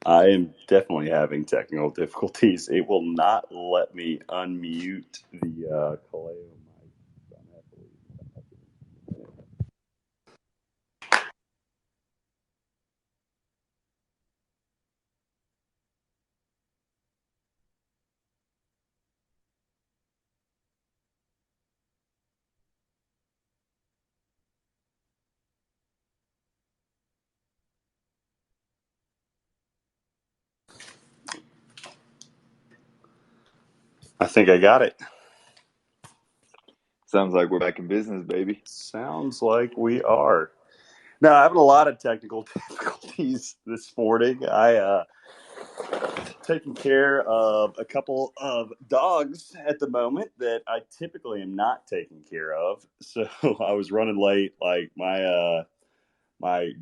I am definitely having technical difficulties. It will not let me unmute the Kaleo mic. So I'm gonna have to leave. I think I got it. Sounds like we're back in business, baby. Sounds like we are. Now, I'm having a lot of technical difficulties this morning. Taking care of a couple of dogs at the moment that I typically am not taking care of. So I was running late. Like my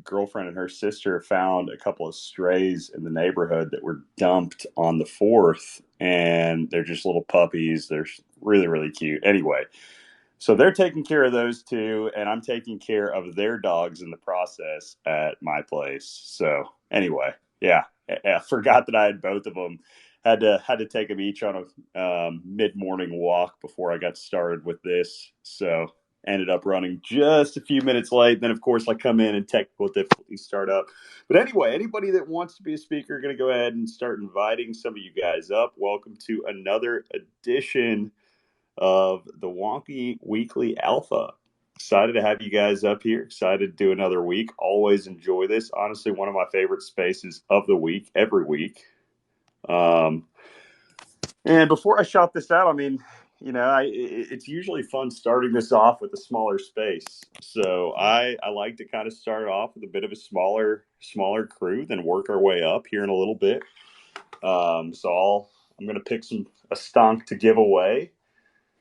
girlfriend and her sister found a couple of strays in the neighborhood that were dumped on the 4th, and they're just little puppies. They're really, really cute. Anyway, so they're taking care of those two, and I'm taking care of their dogs in the process at my place. So anyway, yeah, I forgot that I had both of them. Had to take them each on a mid morning walk before I got started with this. So ended up running just a few minutes late. Then of course I come in and technical difficulties start up. But anyway, anybody that wants to be a speaker, going to go ahead and start inviting some of you guys up. Welcome to another edition of the Wonky Weekly Alpha. Excited to have you guys up here. Excited to do another week. Always enjoy this. Honestly, one of my favorite spaces of the week, every week. And before I shout this out, I mean, it's usually fun starting this off with a smaller space. So I like to kind of start off with a bit of a smaller crew, then work our way up here in a little bit. I'm going to pick a stonk to give away,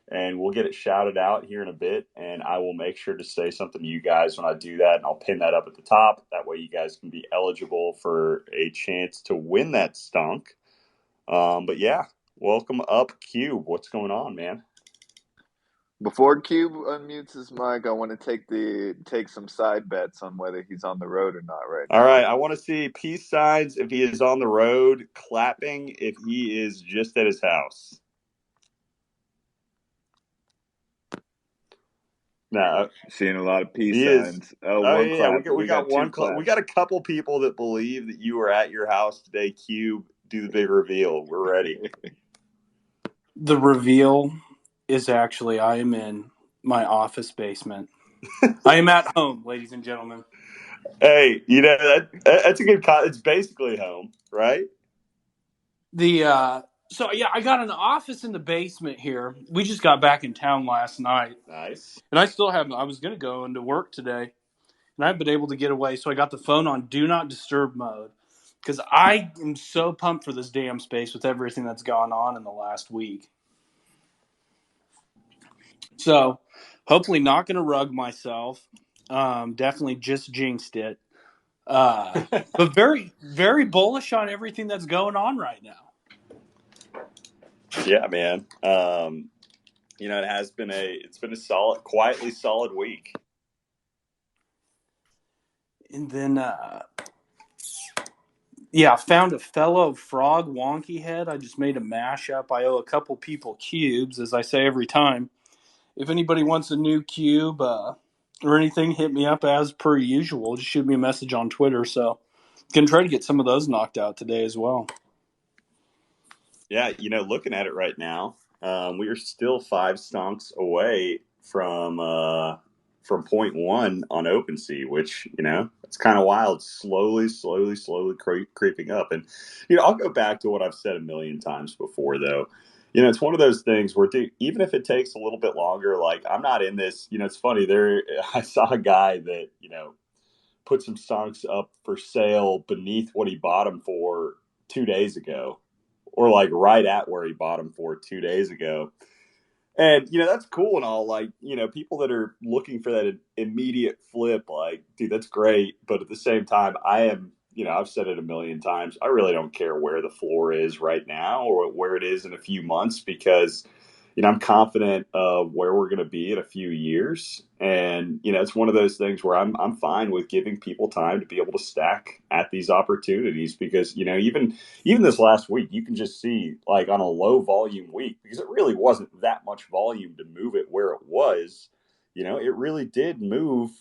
and we'll get it shouted out here in a bit. And I will make sure to say something to you guys when I do that, and I'll pin that up at the top. That way, you guys can be eligible for a chance to win that stonk. But yeah, welcome up, Cube. What's going on, man? Before Cube unmutes his mic, I want to take some side bets on whether he's on the road or not right All now. right, I want to see peace signs if he is on the road, clapping if he is just at his house. No, Seeing a lot of peace he is. signs. Oh, Oh one yeah, clap. we We got got two one. We got claps. a couple people that believe that you were at your house today. Cube, do the big reveal. We're ready. The reveal is actually I am in my office basement. I am at home, ladies and gentlemen. Hey, that's a good. It's basically home, right? So yeah, I got an office in the basement here. We just got back in town last night, Nice. and I still haven't. I was going to go into work today, and I've been able to get away. So I got the phone on do not disturb mode because I am so pumped for this damn space with everything that's gone on in the last week. So hopefully not going to rug myself. Definitely just jinxed it. But very, very bullish on everything that's going on right now. Yeah, man. It's been a solid, quietly solid week. And then, found a fellow frog wonky head. I just made a mashup. I owe a couple people cubes, as I say every time. If anybody wants a new cube or anything, hit me up as per usual. Just shoot me a message on Twitter. So, gonna try to get some of those knocked out today as well. Yeah, looking at it right now, we are still 5 stonks away from point one on OpenSea, which it's kind of wild. Slowly creeping up, and I'll go back to what I've said a million times before, though. It's one of those things where, dude, even if it takes a little bit longer, like I'm not in this. It's funny. I saw a guy that put some stonks up for sale beneath what he bought them for 2 days ago, or like right at where he bought them for 2 days ago. And that's cool and all. Like people that are looking for that immediate flip, like, dude, that's great. But at the same time, I am. I've said it a million times. I really don't care where the floor is right now or where it is in a few months, because I'm confident of where we're going to be in a few years. And, it's one of those things where I'm fine with giving people time to be able to stack at these opportunities because, even this last week, you can just see like on a low volume week, because it really wasn't that much volume to move it where it was, it really did move.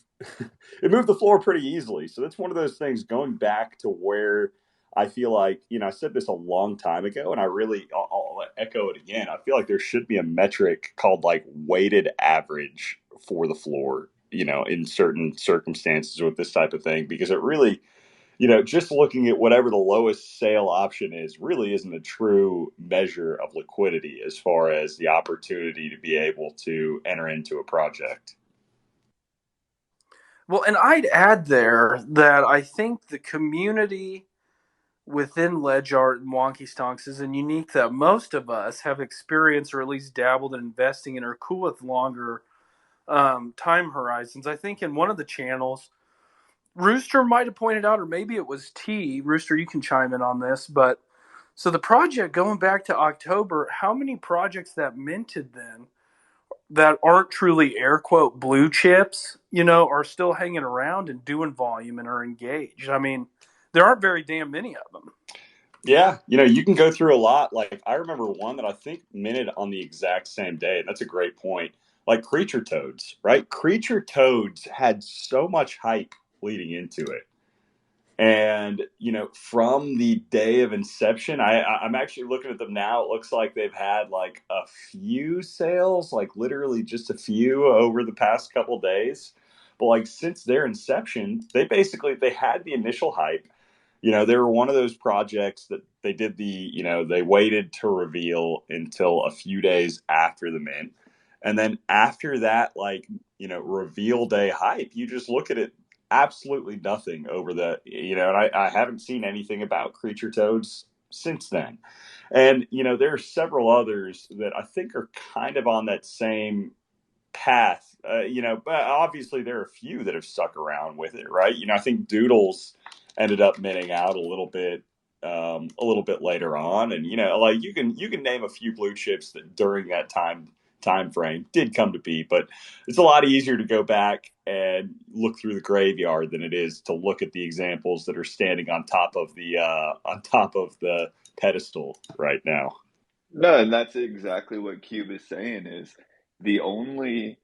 It moved the floor pretty easily. So that's one of those things going back to where I feel like, I said this a long time ago, and I'll echo it again. I feel like there should be a metric called like weighted average for the floor, in certain circumstances with this type of thing, because it really, just looking at whatever the lowest sale option is really isn't a true measure of liquidity as far as the opportunity to be able to enter into a project. Well, and I'd add there that I think the community within LedgArt and Wonky Stonks is unique that most of us have experienced or at least dabbled in investing and are cool with longer time horizons. I think in one of the channels, Rooster might have pointed out, or maybe it was T. Rooster, you can chime in on this, but so the project going back to October, how many projects that minted then that aren't truly air quote blue chips, are still hanging around and doing volume and are engaged? I mean, there aren't very damn many of them. Yeah, you can go through a lot. Like I remember one that I think minted on the exact same day, and that's a great point. Like creature toads, right? Creature toads had so much hype leading into it. And from the day of inception, I'm actually looking at them now. It looks like they've had like a few sales, like literally just a few over the past couple days. But like since their inception, they had the initial hype. They were one of those projects that they did they waited to reveal until a few days after the mint. And then after that, like, reveal day hype, you just look at it, absolutely nothing over and I haven't seen anything about creature toads since then. And, there are several others that I think are kind of on that same path, but obviously there are a few that have stuck around with it, right? I think Doodles ended up minting out a little bit later on, and like you can name a few blue chips that during that time frame did come to be, but it's a lot easier to go back and look through the graveyard than it is to look at the examples that are standing on top of the pedestal right now. No, and that's exactly what Cube is saying is the only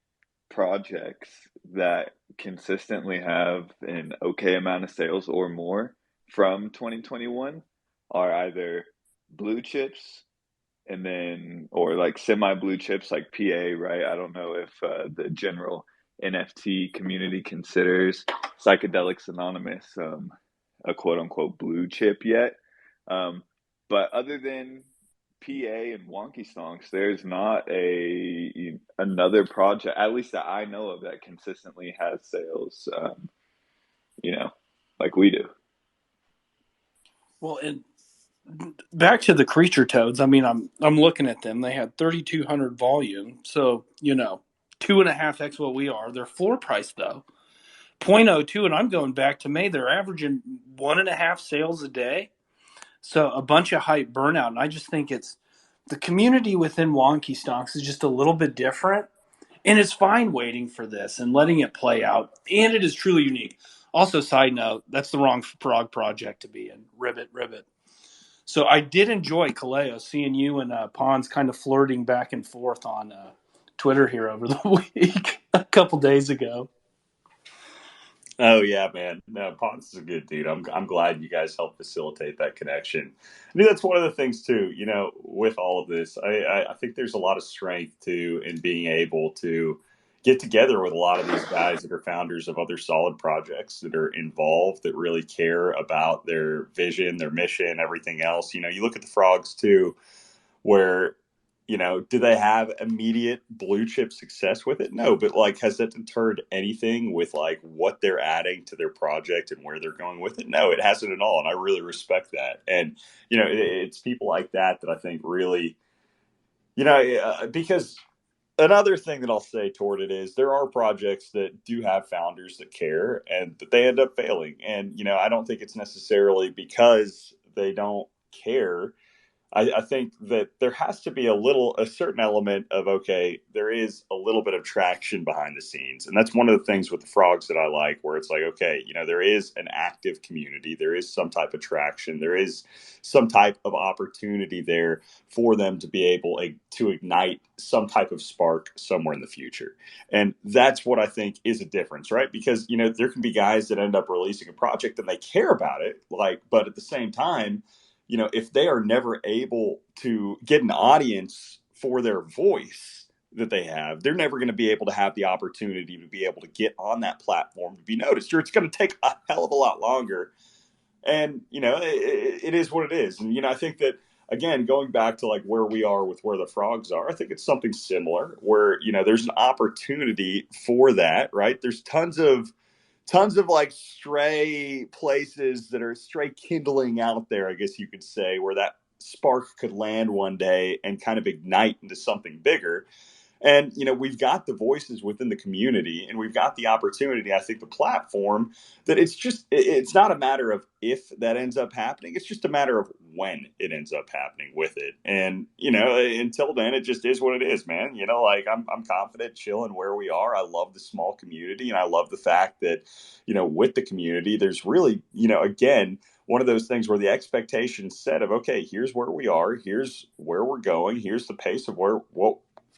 projects that consistently have an okay amount of sales or more from 2021 are either blue chips and then or like semi blue chips like PA, right? I don't know if the general NFT community considers Psychedelics Anonymous a quote unquote blue chip yet. Um, but other than PA and Wonky Stonks, there's not another project, at least that I know of, that consistently has sales, you know, like we do. Well, and back to the creature toads. I mean, I'm looking at them. They had 3,200 volume, so 2.5x what we are. Their floor price though, 0.02, and I'm going back to May. They're averaging 1.5 sales a day. So a bunch of hype burnout, and I just think it's the community within Wonky Stonks is just a little bit different, and it's fine waiting for this and letting it play out. And it is truly unique. Also, side note, that's the wrong frog project to be in. Ribbit, ribbit. So I did enjoy Kaleo, seeing you and Pons kind of flirting back and forth on Twitter here over the week a couple days ago. Oh yeah, man. No, Ponce is a good dude. I'm glad you guys helped facilitate that connection. I mean, that's one of the things too. With all of this, I think there's a lot of strength too in being able to get together with a lot of these guys that are founders of other solid projects that are involved, that really care about their vision, their mission, everything else. You look at the frogs too, where do they have immediate blue chip success with it? No, but like, has that deterred anything with like what they're adding to their project and where they're going with it? No, it hasn't at all, and I really respect that. And it's people like that that I think really, because another thing that I'll say toward it is there are projects that do have founders that care and that they end up failing, and I don't think it's necessarily because they don't care. I think that there has to be a certain element of, okay, there is a little bit of traction behind the scenes. And that's one of the things with the frogs that I like, where it's like, okay, there is an active community, there is some type of traction, there is some type of opportunity there for them to be able to ignite some type of spark somewhere in the future. And that's what I think is a difference, right? Because, there can be guys that end up releasing a project and they care about it, but at the same time, if they are never able to get an audience for their voice that they have, they're never going to be able to have the opportunity to be able to get on that platform to be noticed, or it's going to take a hell of a lot longer. And, it is what it is. And, I think that, again, going back to like where we are with where the frogs are, I think it's something similar where, there's an opportunity for that, right? There's tons of like stray places that are stray kindling out there, I guess you could say, where that spark could land one day and kind of ignite into something bigger. And, we've got the voices within the community and we've got the opportunity, I think the platform, that it's not a matter of if that ends up happening. It's just a matter of when it ends up happening with it. And, until then, it just is what it is, man. Like I'm confident chilling where we are. I love the small community and I love the fact that, with the community, there's really, again, one of those things where the expectation set of, okay, here's where we are, here's where we're going, here's the pace of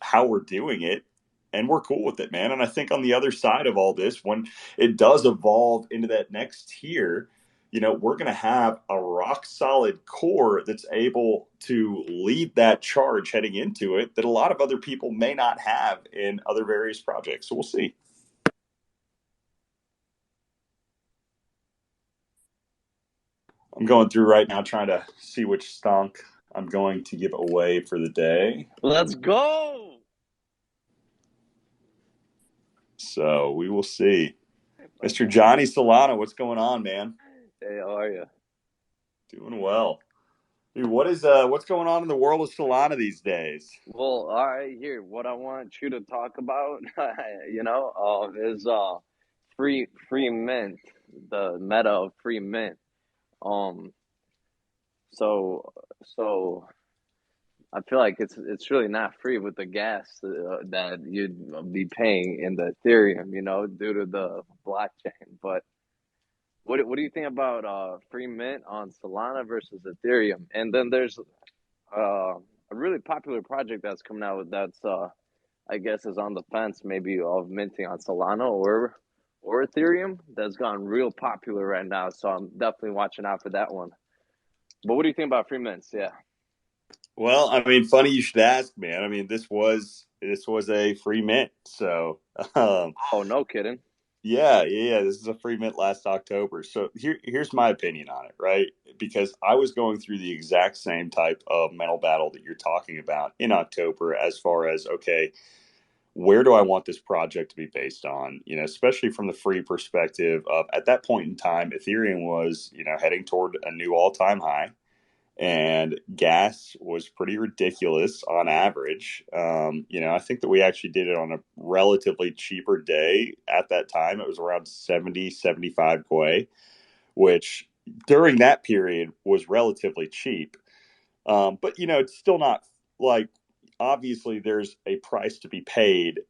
how we're doing it, and we're cool with it, man. And I think on the other side of all this, when it does evolve into that next tier, we're going to have a rock solid core that's able to lead that charge heading into it that a lot of other people may not have in other various projects. So we'll see. I'm going through right now trying to see which stonk I'm going to give away for the day. Let's go. So we will see. Mr. Johnny Solano, what's going on, man? Hey, how are you? Doing well. Dude, what's going on in the world of Solana these days? Well, all right, here. What I want you to talk about, is free mint, the meta of free mint. Um, so so I feel like it's really not free with the gas that you'd be paying in the Ethereum, due to the blockchain. But what do you think about free mint on Solana versus Ethereum? And then there's a really popular project that's coming out that's I guess is on the fence maybe of minting on Solana or Ethereum. That's gone real popular right now, so I'm definitely watching out for that one. But what do you think about free mints? Yeah. Well, I mean, funny you should ask, man. I mean, this was a free mint, so Oh, no kidding. yeah. This is a free mint last October. So here's my opinion on it, right? Because I was going through the exact same type of mental battle that you're talking about in October, as far as, okay, where do I want this project to be based on? Especially from the free perspective of, at that point in time, Ethereum was, heading toward a new all-time high, and gas was pretty ridiculous on average. I think that we actually did it on a relatively cheaper day at that time. It was around 70, 75 Gwei, which during that period was relatively cheap. But it's still not like, obviously there's a price to be paid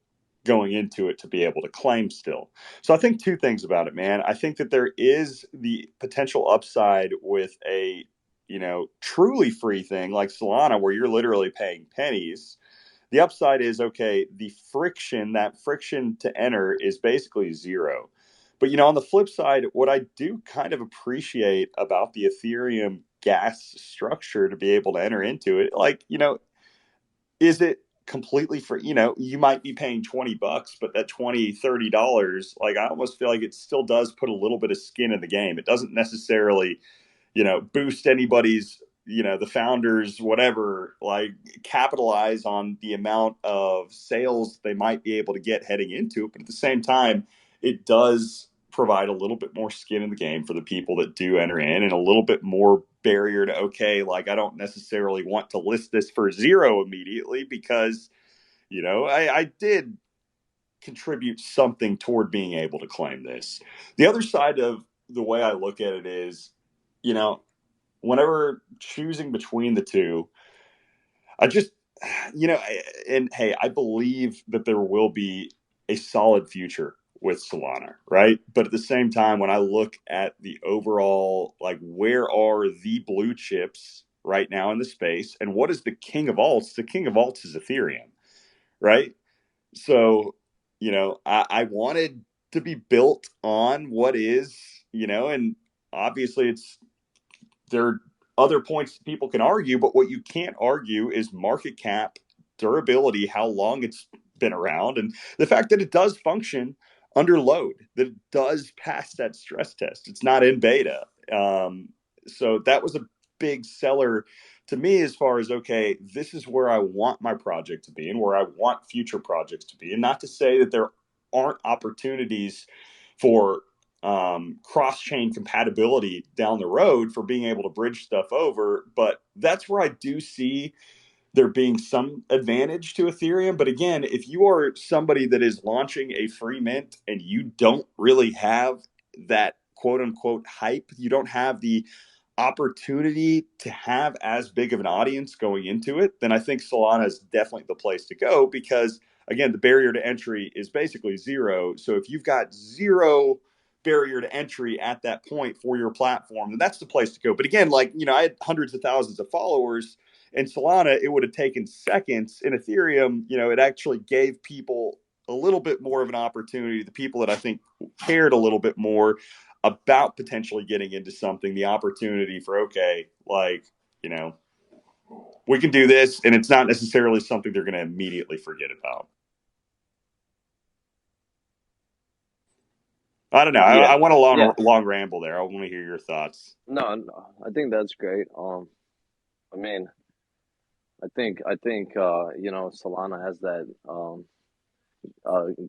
going into it to be able to claim still. So I think two things about it, man. I think that there is the potential upside with a, truly free thing like Solana, where you're literally paying pennies. The upside is, okay, that friction to enter is basically zero. But, on the flip side, what I do kind of appreciate about the Ethereum gas structure to be able to enter into it, like, is it completely free? You might be paying $20, but that $20, $30, like, I almost feel like it still does put a little bit of skin in the game. It doesn't necessarily, boost anybody's, the founders, whatever, like, capitalize on the amount of sales they might be able to get heading into it. But at the same time, it does provide a little bit more skin in the game for the people that do enter in, and a little bit more barrier to, okay, like, I don't necessarily want to list this for zero immediately because, I did contribute something toward being able to claim this. The other side of the way I look at it is, you know, whenever choosing between the two, I just, and hey, I believe that there will be a solid future with Solana, right? But at the same time, when I look at the overall, like, where are the blue chips right now in the space, and what is the king of alts? The king of alts is Ethereum, right? So, I wanted to be built on what is, and obviously there are other points people can argue, but what you can't argue is market cap, durability, how long it's been around, and the fact that it does function under load, that it does pass that stress test. It's not in beta. So that was a big seller to me as far as, okay, this is where I want my project to be and where I want future projects to be. And not to say that there aren't opportunities for cross chain compatibility down the road for being able to bridge stuff over. But that's where I do see there being some advantage to Ethereum. But again, if you are somebody that is launching a free mint and you don't really have that quote unquote hype, you don't have the opportunity to have as big of an audience going into it, then I think Solana is definitely the place to go because, again, the barrier to entry is basically zero. So if you've got zero barrier to entry at that point for your platform, then that's the place to go. But again, like, I had hundreds of thousands of followers in Solana. It would have taken seconds. In Ethereum, it actually gave people a little bit more of an opportunity. The people that I think cared a little bit more about potentially getting into something, the opportunity for, okay, like, we can do this, and it's not necessarily something they're going to immediately forget about. I don't know. I Yeah, want a yeah. long ramble there. I want to hear your thoughts. No, no, I think that's great. I mean, I think Solana has that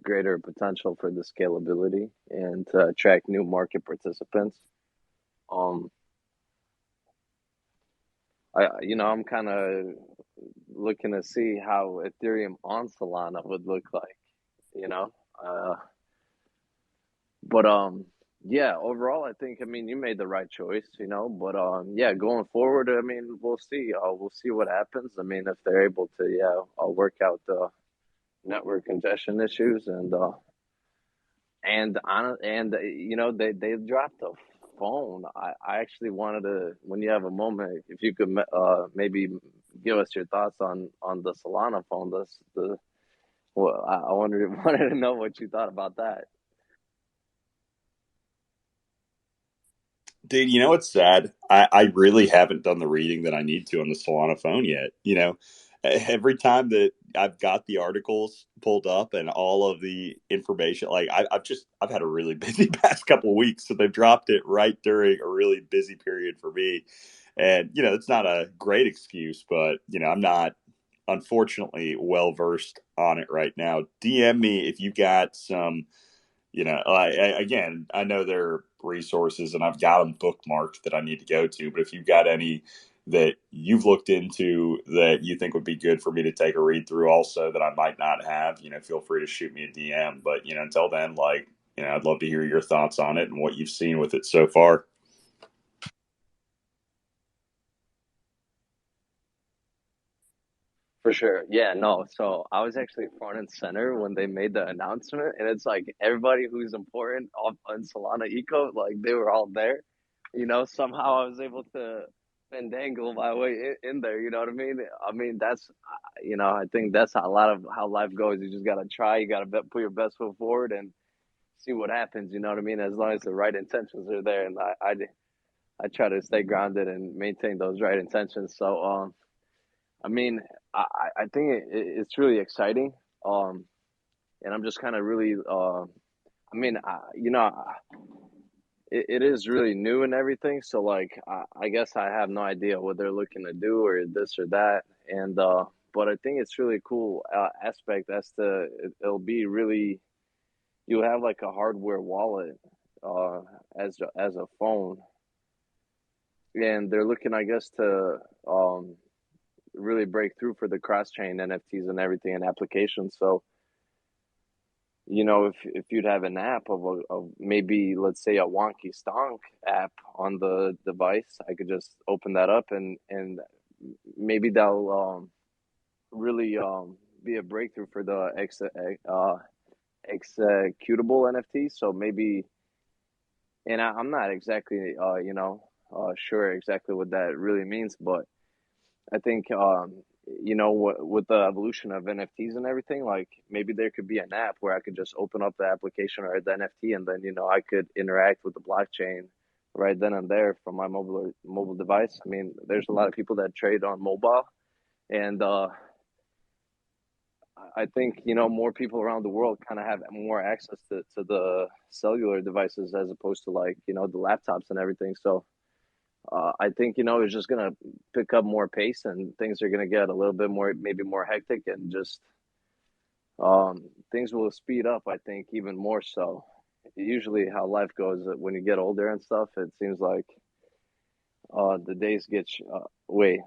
greater potential for the scalability and to attract new market participants. Um, I'm kind of looking to see how Ethereum on Solana would look like, you know. Uh, but yeah, overall, I mean, you made the right choice, But yeah, going forward, I mean, we'll see. We'll see what happens. I mean, if they're able to, yeah, work out the network congestion issues and they dropped a phone. I actually wanted to, when you have a moment, if you could maybe give us your thoughts on the Solana phone. The well, I wanted to know what you thought about that. Dude, you know what's sad? I really haven't done the reading that I need to on the Solana phone yet. Every time that I've got the articles pulled up and all of the information, like, I've had a really busy past couple of weeks, so they've dropped it right during a really busy period for me. And it's not a great excuse, but I'm not, unfortunately, well versed on it right now. DM me if you got some, again, I know there are resources and I've got them bookmarked that I need to go to, but if you've got any that you've looked into that you think would be good for me to take a read through also that I might not have, feel free to shoot me a DM. But, until then, like, I'd love to hear your thoughts on it and what you've seen with it so far. For sure. Yeah, no. So I was actually front and center when they made the announcement, and it's like everybody who's important on Solana Eco, like they were all there. Somehow I was able to fandangle my way in there. You know what I mean? I mean, I think that's a lot of how life goes. You just gotta try. You gotta put your best foot forward and see what happens. You know what I mean? As long as the right intentions are there, and I try to stay grounded and maintain those right intentions. So I mean, I think it's really exciting. Um, and I'm just kind of really, I mean, it is really new and everything. So like, I guess I have no idea what they're looking to do or this or that. And but I think it's really cool aspect as to it'll be really you have like a hardware wallet as a phone, and they're looking, I guess, to really break through for the cross chain NFTs and everything and applications. So if you'd have an app of maybe, let's say, a Wonky Stonk app on the device, I could just open that up, and maybe that'll really be a breakthrough for the executable NFTs. So maybe, and I'm not exactly sure exactly what that really means, but I think with the evolution of NFTs and everything, like maybe there could be an app where I could just open up the application or the NFT, and then I could interact with the blockchain right then and there from my mobile device. I mean, there's a lot of people that trade on mobile, and I think more people around the world kind of have more access to the cellular devices as opposed to, like, the laptops and everything. So I think it's just gonna pick up more pace, and things are gonna get a little bit more, maybe more hectic, and just things will speed up. I think even more so. Usually, how life goes when you get older and stuff, it seems like the days get wait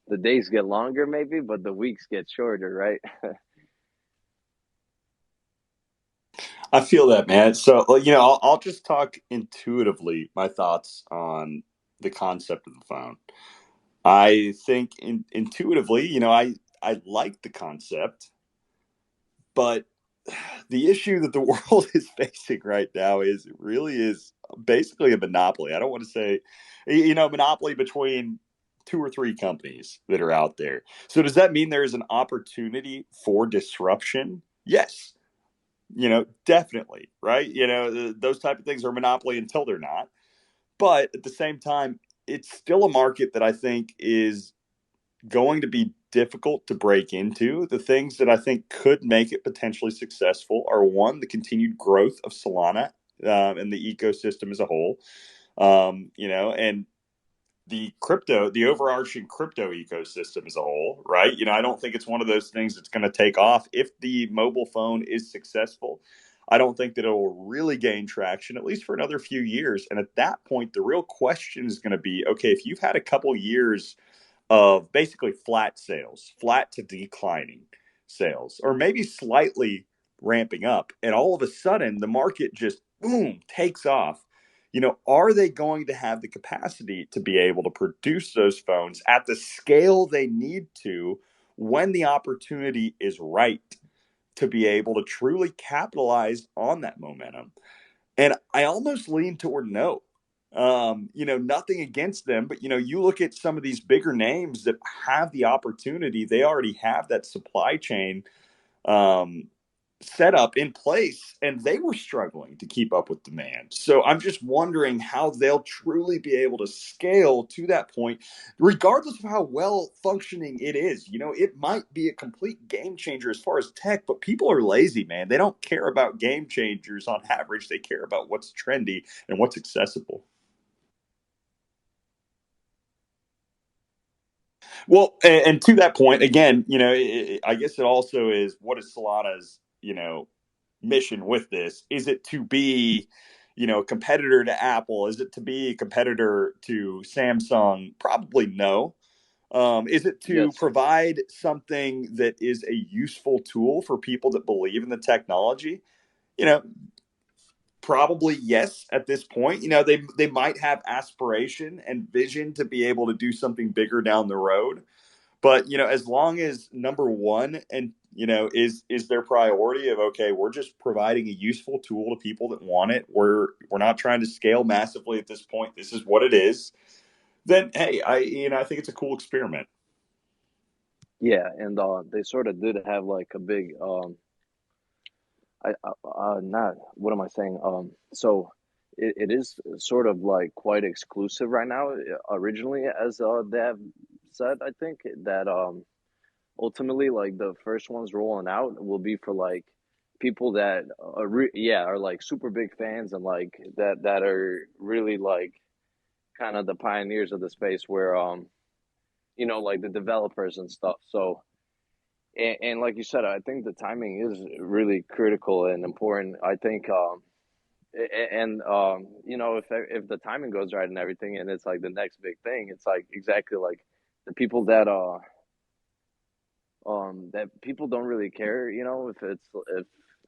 the days get longer maybe, but the weeks get shorter, right? I feel that, man. So, I'll just talk intuitively my thoughts on the concept of the phone. I think intuitively, I like the concept, but the issue that the world is facing right now is it really is basically a monopoly. I don't want to say, monopoly between two or three companies that are out there. So does that mean there is an opportunity for disruption? Yes, definitely, right? Those type of things are monopoly until they're not. But at the same time, it's still a market that I think is going to be difficult to break into. The things that I think could make it potentially successful are, one, the continued growth of Solana and the ecosystem as a whole. And the overarching crypto ecosystem as a whole, right? I don't think it's one of those things that's going to take off. If the mobile phone is successful, I don't think that it will really gain traction, at least for another few years. And at that point, the real question is going to be, okay, if you've had a couple years of basically flat sales, flat to declining sales, or maybe slightly ramping up, and all of a sudden the market just boom takes off. Are they going to have the capacity to be able to produce those phones at the scale they need to when the opportunity is right to be able to truly capitalize on that momentum? And I almost lean toward no. Nothing against them, but you look at some of these bigger names that have the opportunity, they already have that supply chain um, set up in place, and they were struggling to keep up with demand. So I'm just wondering how they'll truly be able to scale to that point, regardless of how well functioning it is. It might be a complete game changer as far as tech, but people are lazy, man. They don't care about game changers on average. They care about what's trendy and what's accessible. Well, and to that point, again, I guess it also is, what is Solana's, mission with this? Is it to be, a competitor to Apple? Is it to be a competitor to Samsung? Probably no. Is it to Yes. provide something that is a useful tool for people that believe in the technology? You know, Probably yes at this point. They might have aspiration and vision to be able to do something bigger down the road. But as long as number one and is their priority of, okay, we're just providing a useful tool to people that want it. We're not trying to scale massively at this point. This is what it is. Then hey, I think it's a cool experiment. Yeah, and they sort of did have like a big not what am I saying? So it is sort of like quite exclusive right now. Originally, as they have said, I think that ultimately, like, the first ones rolling out will be for like people that are like super big fans, and like that are really like kind of the pioneers of the space, where like the developers and stuff. So and like you said, I think the timing is really critical and important. I think and if the timing goes right and everything, and it's like the next big thing, it's like exactly like the people that people don't really care, if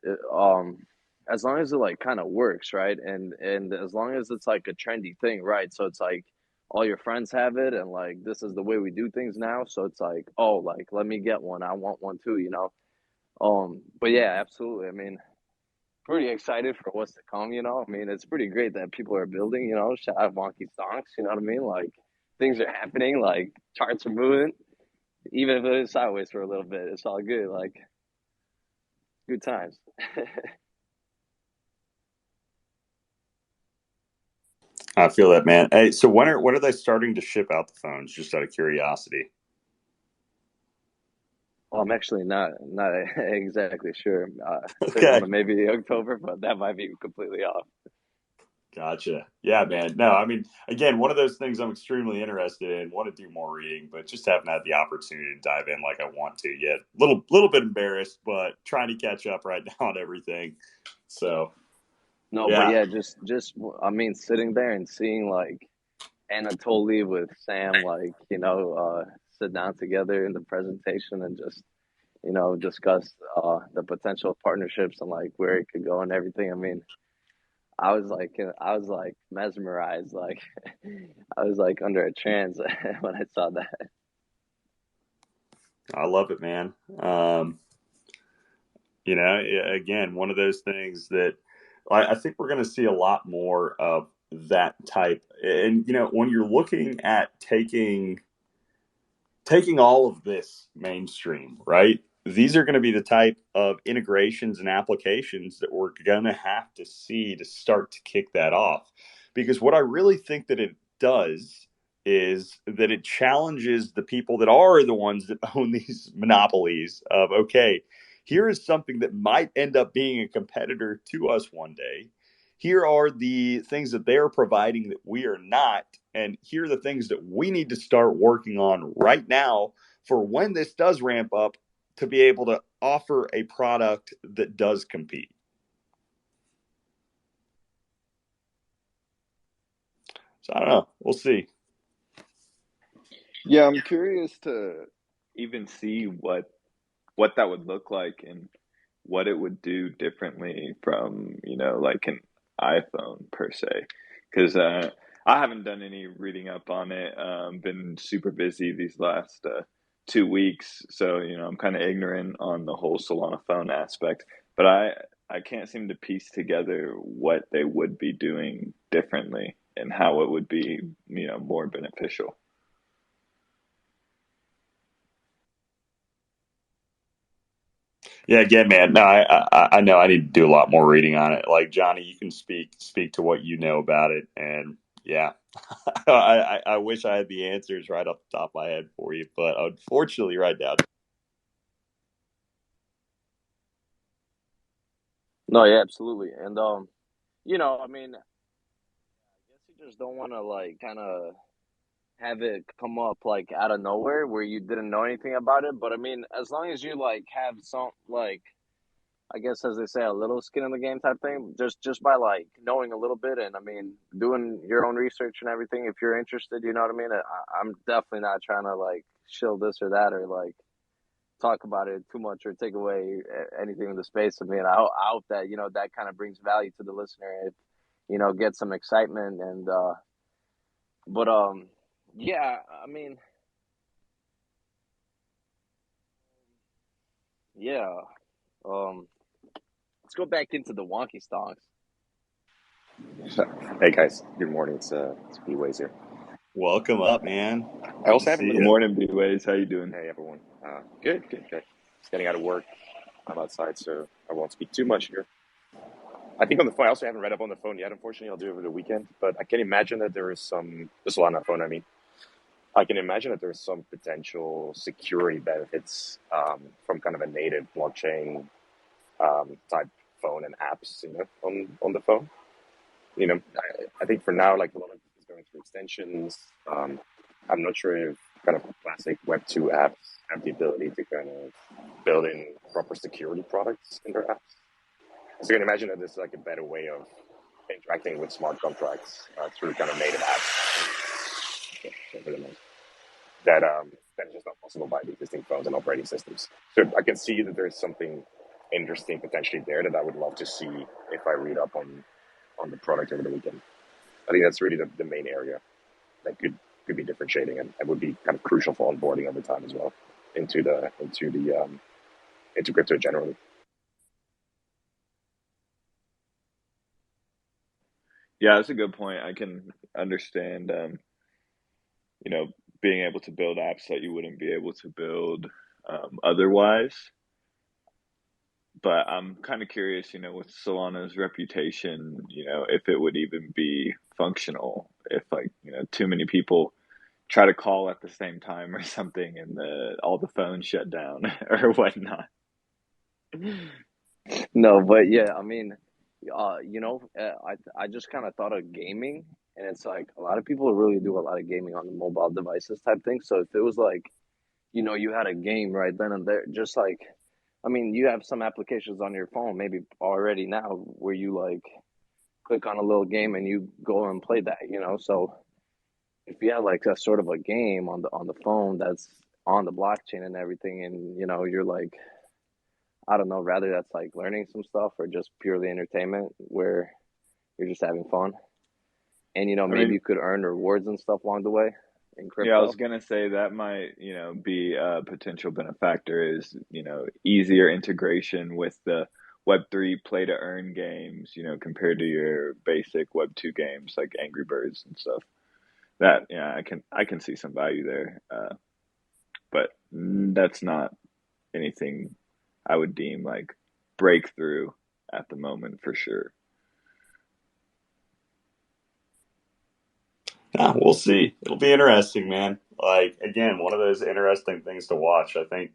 as long as it like kind of works, right? And as long as it's like a trendy thing, right? So it's like all your friends have it, and like this is the way we do things now. So it's like, oh, like let me get one. I want one too, you know. But yeah, absolutely. I mean, pretty excited for what's to come, you know. I mean, it's pretty great that people are building, you know. Shout out Wonky Stonks, you know what I mean? Like things are happening, like charts are moving, even if it's sideways for a little bit. It's all good, like good times. I feel that, man. Hey, so when are they starting to ship out the phones? Just out of curiosity. Well, I'm actually not exactly sure. Say one Okay. of maybe October, but that might be completely off. Gotcha. Yeah, man. No, I mean, again, one of those things I'm extremely interested in. Want to do more reading, but just haven't had the opportunity to dive in like I want to yet. Little bit embarrassed, but trying to catch up right now on everything. So No, but yeah, yeah, just I mean, sitting there and seeing like Anatoly with Sam, like you know, sit down together in the presentation and just discuss the potential partnerships and like where it could go and everything. I mean, I was like mesmerized, like I was like under a trance when I saw that. I love it, man. You know, again, one of those things that I think we're going to see a lot more of that type. And you know, when you're looking at taking all of this mainstream, right? These are going to be the type of integrations and applications that we're going to have to see to start to kick that off. Because what I really think that it does is that it challenges the people that are the ones that own these monopolies of, okay, here is something that might end up being a competitor to us one day. Here are the things that they're providing that we are not, and here are the things that we need to start working on right now for when this does ramp up to be able to offer a product that does compete. So I don't know. We'll see. Yeah, I'm curious to even see what that would look like and what it would do differently from, like an iPhone per se. Because I haven't done any reading up on it. Been super busy these last 2 weeks, so I'm kind of ignorant on the whole Solana phone aspect. But I can't seem to piece together what they would be doing differently and how it would be, more beneficial. Yeah, again, man. No, I know I need to do a lot more reading on it. Like Johnny, you can speak to what you know about it, and yeah, I wish I had the answers right off the top of my head for you, but unfortunately, right now. No, yeah, absolutely. And I mean, I guess you just don't want to like kind of have it come up like out of nowhere where you didn't know anything about it. But I mean, as long as you like have some like I guess as they say, a little skin in the game type thing, just by like knowing a little bit and I mean doing your own research and everything. If you're interested, you know what I mean. I'm definitely not trying to like shill this or that or like talk about it too much or take away anything in the space. I mean, I hope that that kind of brings value to the listener. If get some excitement and but yeah, I mean, yeah. Um, let's go back into the wonky stonks. Hey guys, good morning. It's B-Ways here. Welcome up, man. I Good to also haven't see Good read. you. morning, B-Ways. How you doing? Hey everyone. Good. Just getting out of work. I'm outside, so I won't speak too much here. I think on the phone. I also haven't read up on the phone yet. Unfortunately, I'll do it over the weekend. But I can imagine that there is some. This is on the phone. I mean, I can imagine that there is some potential security benefits from kind of a native blockchain type phone and apps, on the phone. I think for now, like a lot of it is going through extensions. I'm not sure if kind of classic Web2 apps have the ability to kind of build in proper security products in their apps. So you can imagine that this is like a better way of interacting with smart contracts through kind of native apps that that is just not possible by the existing phones and operating systems. So I can see that there's something interesting potentially there that I would love to see if I read up on the product over the weekend. I think that's really the main area that could be differentiating and would be kind of crucial for onboarding over time as well into crypto generally. Yeah, that's a good point. I can understand, you know, being able to build apps that you wouldn't be able to build otherwise. But I'm kind of curious, with Solana's reputation, if it would even be functional if like, too many people try to call at the same time or something and all the phones shut down or whatnot. No, but yeah, I mean, I just kind of thought of gaming, and it's like a lot of people really do a lot of gaming on the mobile devices type thing. So if it was like, you had a game right then and there, just like, I mean, you have some applications on your phone maybe already now where you like click on a little game and you go and play that. So if you have like a sort of a game on the phone that's on the blockchain and everything, and you're like, I don't know, rather that's like learning some stuff or just purely entertainment where you're just having fun. And I maybe mean, you could earn rewards and stuff along the way in yeah, I was crypto. gonna say that might, be a potential benefactor is, easier integration with the Web3 play to earn games, compared to your basic Web2 games like Angry Birds and stuff. That, yeah, I can see some value there. But that's not anything I would deem like breakthrough at the moment for sure. Yeah, we'll see. It'll be interesting, man. Like again, one of those interesting things to watch. I think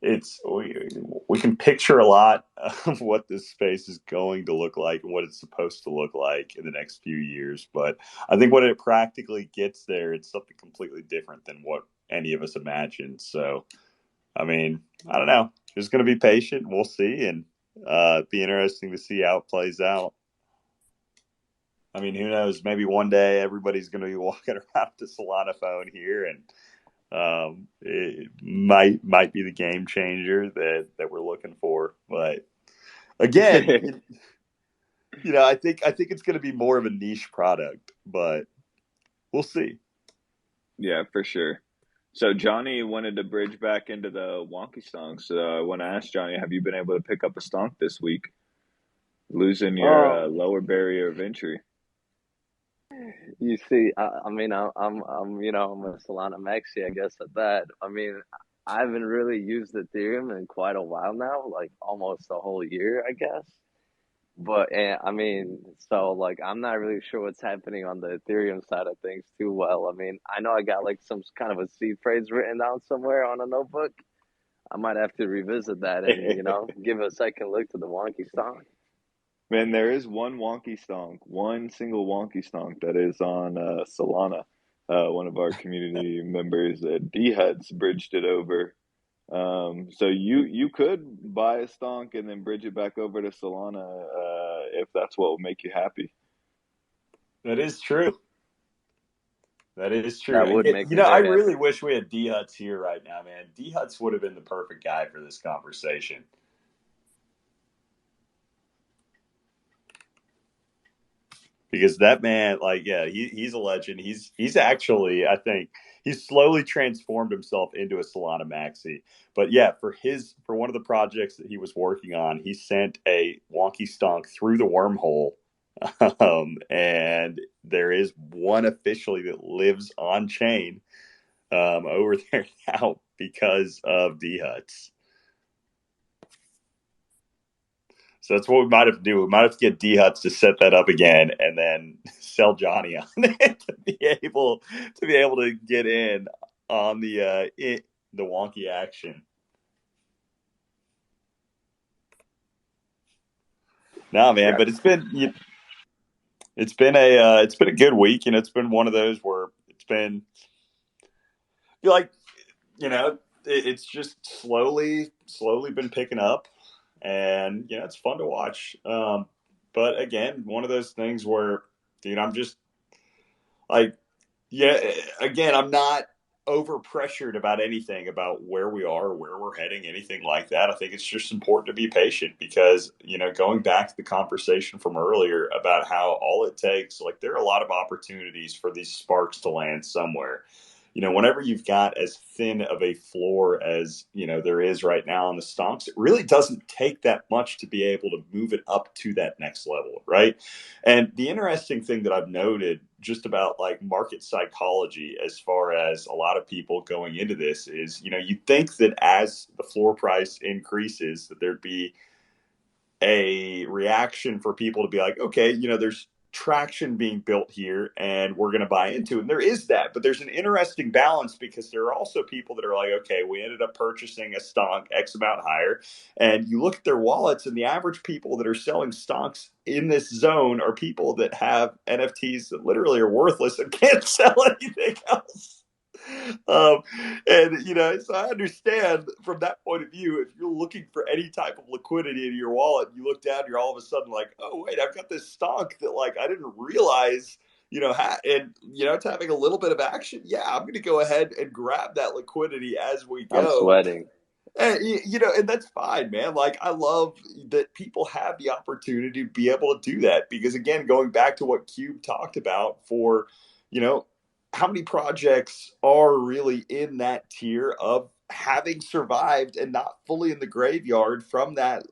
we can picture a lot of what this space is going to look like and what it's supposed to look like in the next few years. But I think when it practically gets there, it's something completely different than what any of us imagined. So, I mean, I don't know. Just going to be patient. We'll see, and be interesting to see how it plays out. I mean, who knows? Maybe one day everybody's going to be walking around with a Solana phone here, and it might be the game changer that we're looking for. But again, I think it's going to be more of a niche product, but we'll see. Yeah, for sure. So Johnny wanted to bridge back into the Wonky Stonks. So I want to ask Johnny, have you been able to pick up a stonk this week, losing your Um, lower barrier of entry? you see, I mean, I'm a Solana maxi, I guess at that. I mean, I haven't really used Ethereum in quite a while now, like almost a whole year, I guess. But I mean, so like I'm not really sure what's happening on the Ethereum side of things too well. I mean, I know I got like some kind of a seed phrase written down somewhere on a notebook. I might have to revisit that and give a second look to the wonky song. Man, there is one wonky stonk, one single wonky stonk that is on Solana. One of our community members at D Huts bridged it over. So you could buy a stonk and then bridge it back over to Solana if that's what will make you happy. That is true. That is true. That And would make me I very really happy. wish we had D Huts here right now, man. D Huts would have been the perfect guy for this conversation. Because that man, like, yeah, he's a legend. He's actually, I think, he's slowly transformed himself into a Solana maxi. But yeah, for one of the projects that he was working on, he sent a wonky stunk through the wormhole, and there is one officially that lives on chain over there now because of D Huts. So that's what we might have to do. We might have to get D Huts to set that up again, and then sell Johnny on it to be able to get in on the wonky action. No, man, Yeah, but it's been a good week, and it's been one of those where it's been I feel like it's just slowly been picking up, and it's fun to watch. But again, one of those things where I'm just like, yeah, again, I'm not. over pressured about anything about where we are, where we're heading, anything like that. I think it's just important to be patient because, going back to the conversation from earlier about how all it takes, like there are a lot of opportunities for these sparks to land somewhere. Whenever you've got as thin of a floor as, there is right now on the stonks, it really doesn't take that much to be able to move it up to that next level, right? And the interesting thing that I've noted just about like market psychology, as far as a lot of people going into this is, you think that as the floor price increases, that there'd be a reaction for people to be like, okay, there's traction being built here and we're going to buy into it. And there is that, but there's an interesting balance because there are also people that are like, okay, we ended up purchasing a stonk X amount higher. And you look at their wallets, and the average people that are selling stonks in this zone are people that have NFTs that literally are worthless and can't sell anything else. Um, and so I understand from that point of view, if you're looking for any type of liquidity in your wallet, you look down, you're all of a sudden like, oh wait, I've got this stock that like I didn't realize, and it's having a little bit of action. Yeah, I'm going to go ahead and grab that liquidity as we I'm go. sweating. And, and that's fine, man. Like, I love that people have the opportunity to be able to do that because, again, going back to what Cube talked about for, you know, how many projects are really in that tier of having survived and not fully in the graveyard from that,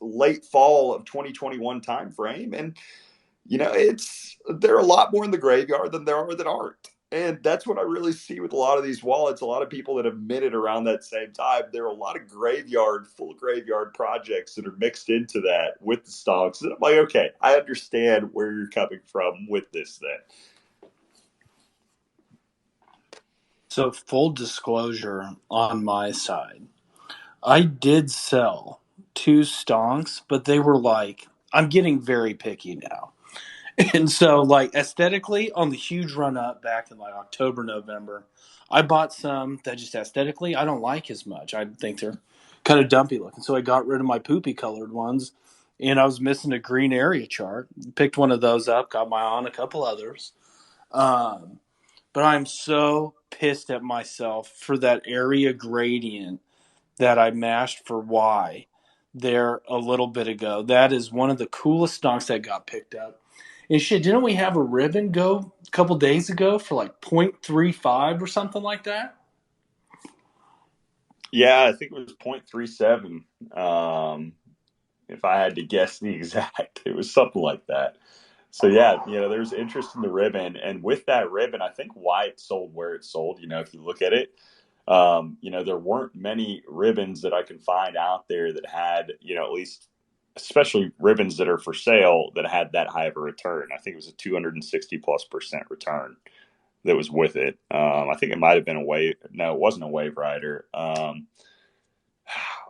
late fall of 2021 timeframe. And there are a lot more in the graveyard than there are that aren't. And that's what I really see with a lot of these wallets. A lot of people that have minted around that same time. There are a lot of full graveyard projects that are mixed into that with the stocks. And I'm like, okay, I understand where you're coming from with this then. So, full disclosure on my side, I did sell two stonks, but they were like, I'm getting very picky now. And so, like, aesthetically, on the huge run up back in like October, November, I bought some that just aesthetically I don't like as much. I think they're kind of dumpy looking. So I got rid of my poopy colored ones, and I was missing a green area chart. Picked one of those up, got my on a couple others. Um, but I'm so pissed at myself for that area gradient that I mashed for Y there a little bit ago. That is one of the coolest stonks that got picked up. And shit, didn't we have a ribbon go a couple days ago for like 0.35 or something like that? Yeah, I think it was 0.37. If I had to guess the exact, it was something like that. So yeah, there's interest in the ribbon, and with that ribbon, I think why it sold where it sold. If you look at it, there weren't many ribbons that I can find out there that had, at least, especially ribbons that are for sale that had that high of a return. I think it was a 260+% return that was with it. I think it might have been a wave. No, it wasn't a wave rider. I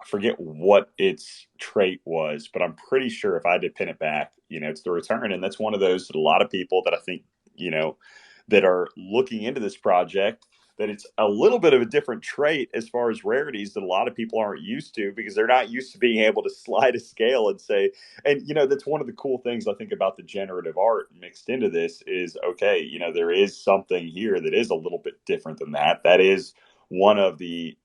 forget what its trait was, but I'm pretty sure if I had to pin it back, it's the return. And that's one of those that a lot of people that I think, that are looking into this project, that it's a little bit of a different trait as far as rarities that a lot of people aren't used to because they're not used to being able to slide a scale and say, and, that's one of the cool things I think about the generative art mixed into this is, okay, there is something here that is a little bit different than that. That is one of the,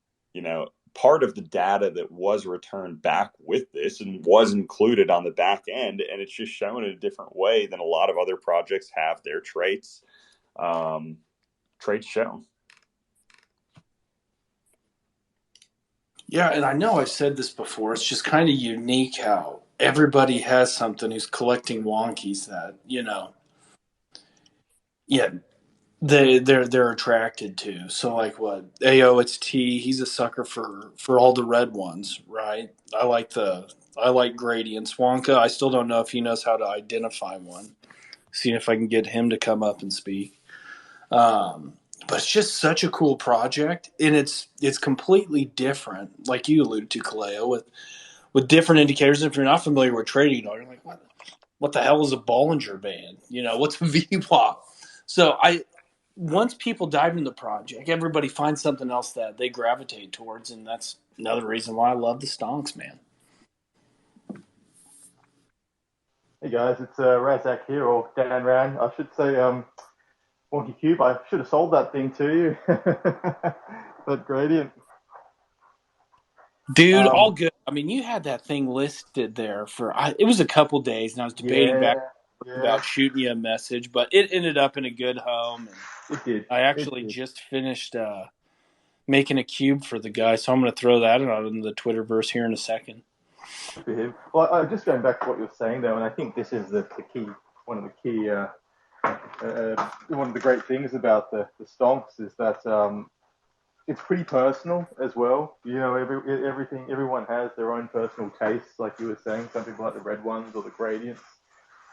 part of the data that was returned back with this and was included on the back end. And it's just shown in a different way than a lot of other projects have their traits shown. Yeah, and I know I've said this before. It's just kind of unique how everybody has something who's collecting wonkies that, yeah, they're attracted to. So like what AO it's T, he's a sucker for all the red ones, right? I like gradients. Wonka, I still don't know if he knows how to identify one. Seeing if I can get him to come up and speak. But it's just such a cool project, and it's completely different, like you alluded to, Kaleo, with different indicators. If you're not familiar with trading, you're like, what the hell is a Bollinger Band? What's a VWAP? So once people dive into the project, everybody finds something else that they gravitate towards, and that's another reason why I love the stonks, man. Hey guys, it's Razak here, or Dan Ran, I should say. Wonky Cube. I should have sold that thing to you. That gradient. Dude, all Um, good. I mean, you had that thing listed there for it was a couple days, and I was debating back yeah, yeah, about shooting you a message, but it ended up in a good home, and it did. I It actually did. just finished making a cube for the guy, so I'm going to throw that out in the Twitterverse here in a second. Good for him. Well, just going back to what you were saying though, and I think this is the key, one of the key, one of the great things about the stonks is that it's pretty personal as well. You know, everyone has their own personal tastes, like you were saying. Some people like the red ones or the gradients.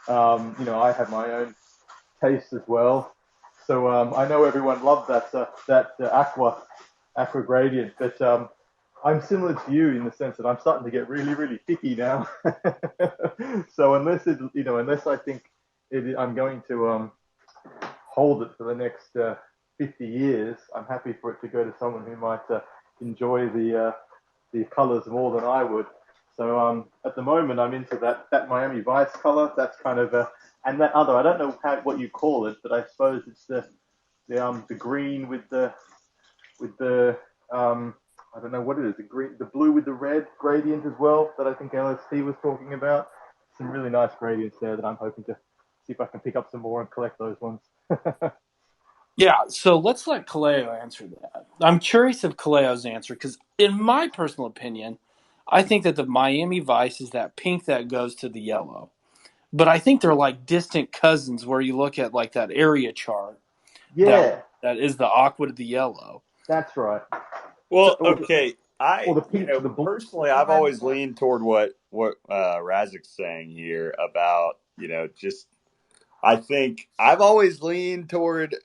You know, I have my own taste as well. So I know everyone loved that aqua gradient, but I'm similar to you in the sense that I'm starting to get really really picky now. So unless I think I'm going to hold it for the next 50 years, I'm happy for it to go to someone who might enjoy the colors more than I would. So at the moment, I'm into that Miami Vice color. That's kind of and that other. I don't know what you call it, but I suppose it's the green with the I don't know what it is. The blue with the red gradient as well. That I think LST was talking about. Some really nice gradients there that I'm hoping to see if I can pick up some more and collect those ones. Yeah, so let's let Kaleo answer that. I'm curious of Kaleo's answer because, in my personal opinion, I think that the Miami Vice is that pink that goes to the yellow. But I think they're like distant cousins where you look at like that area chart that Yeah, that is the aqua to the yellow. that's right. So, Well, okay. Or the You pink to know, the blue. personally, I've always leaned toward what Razik's saying here about, just I think I've always leaned toward.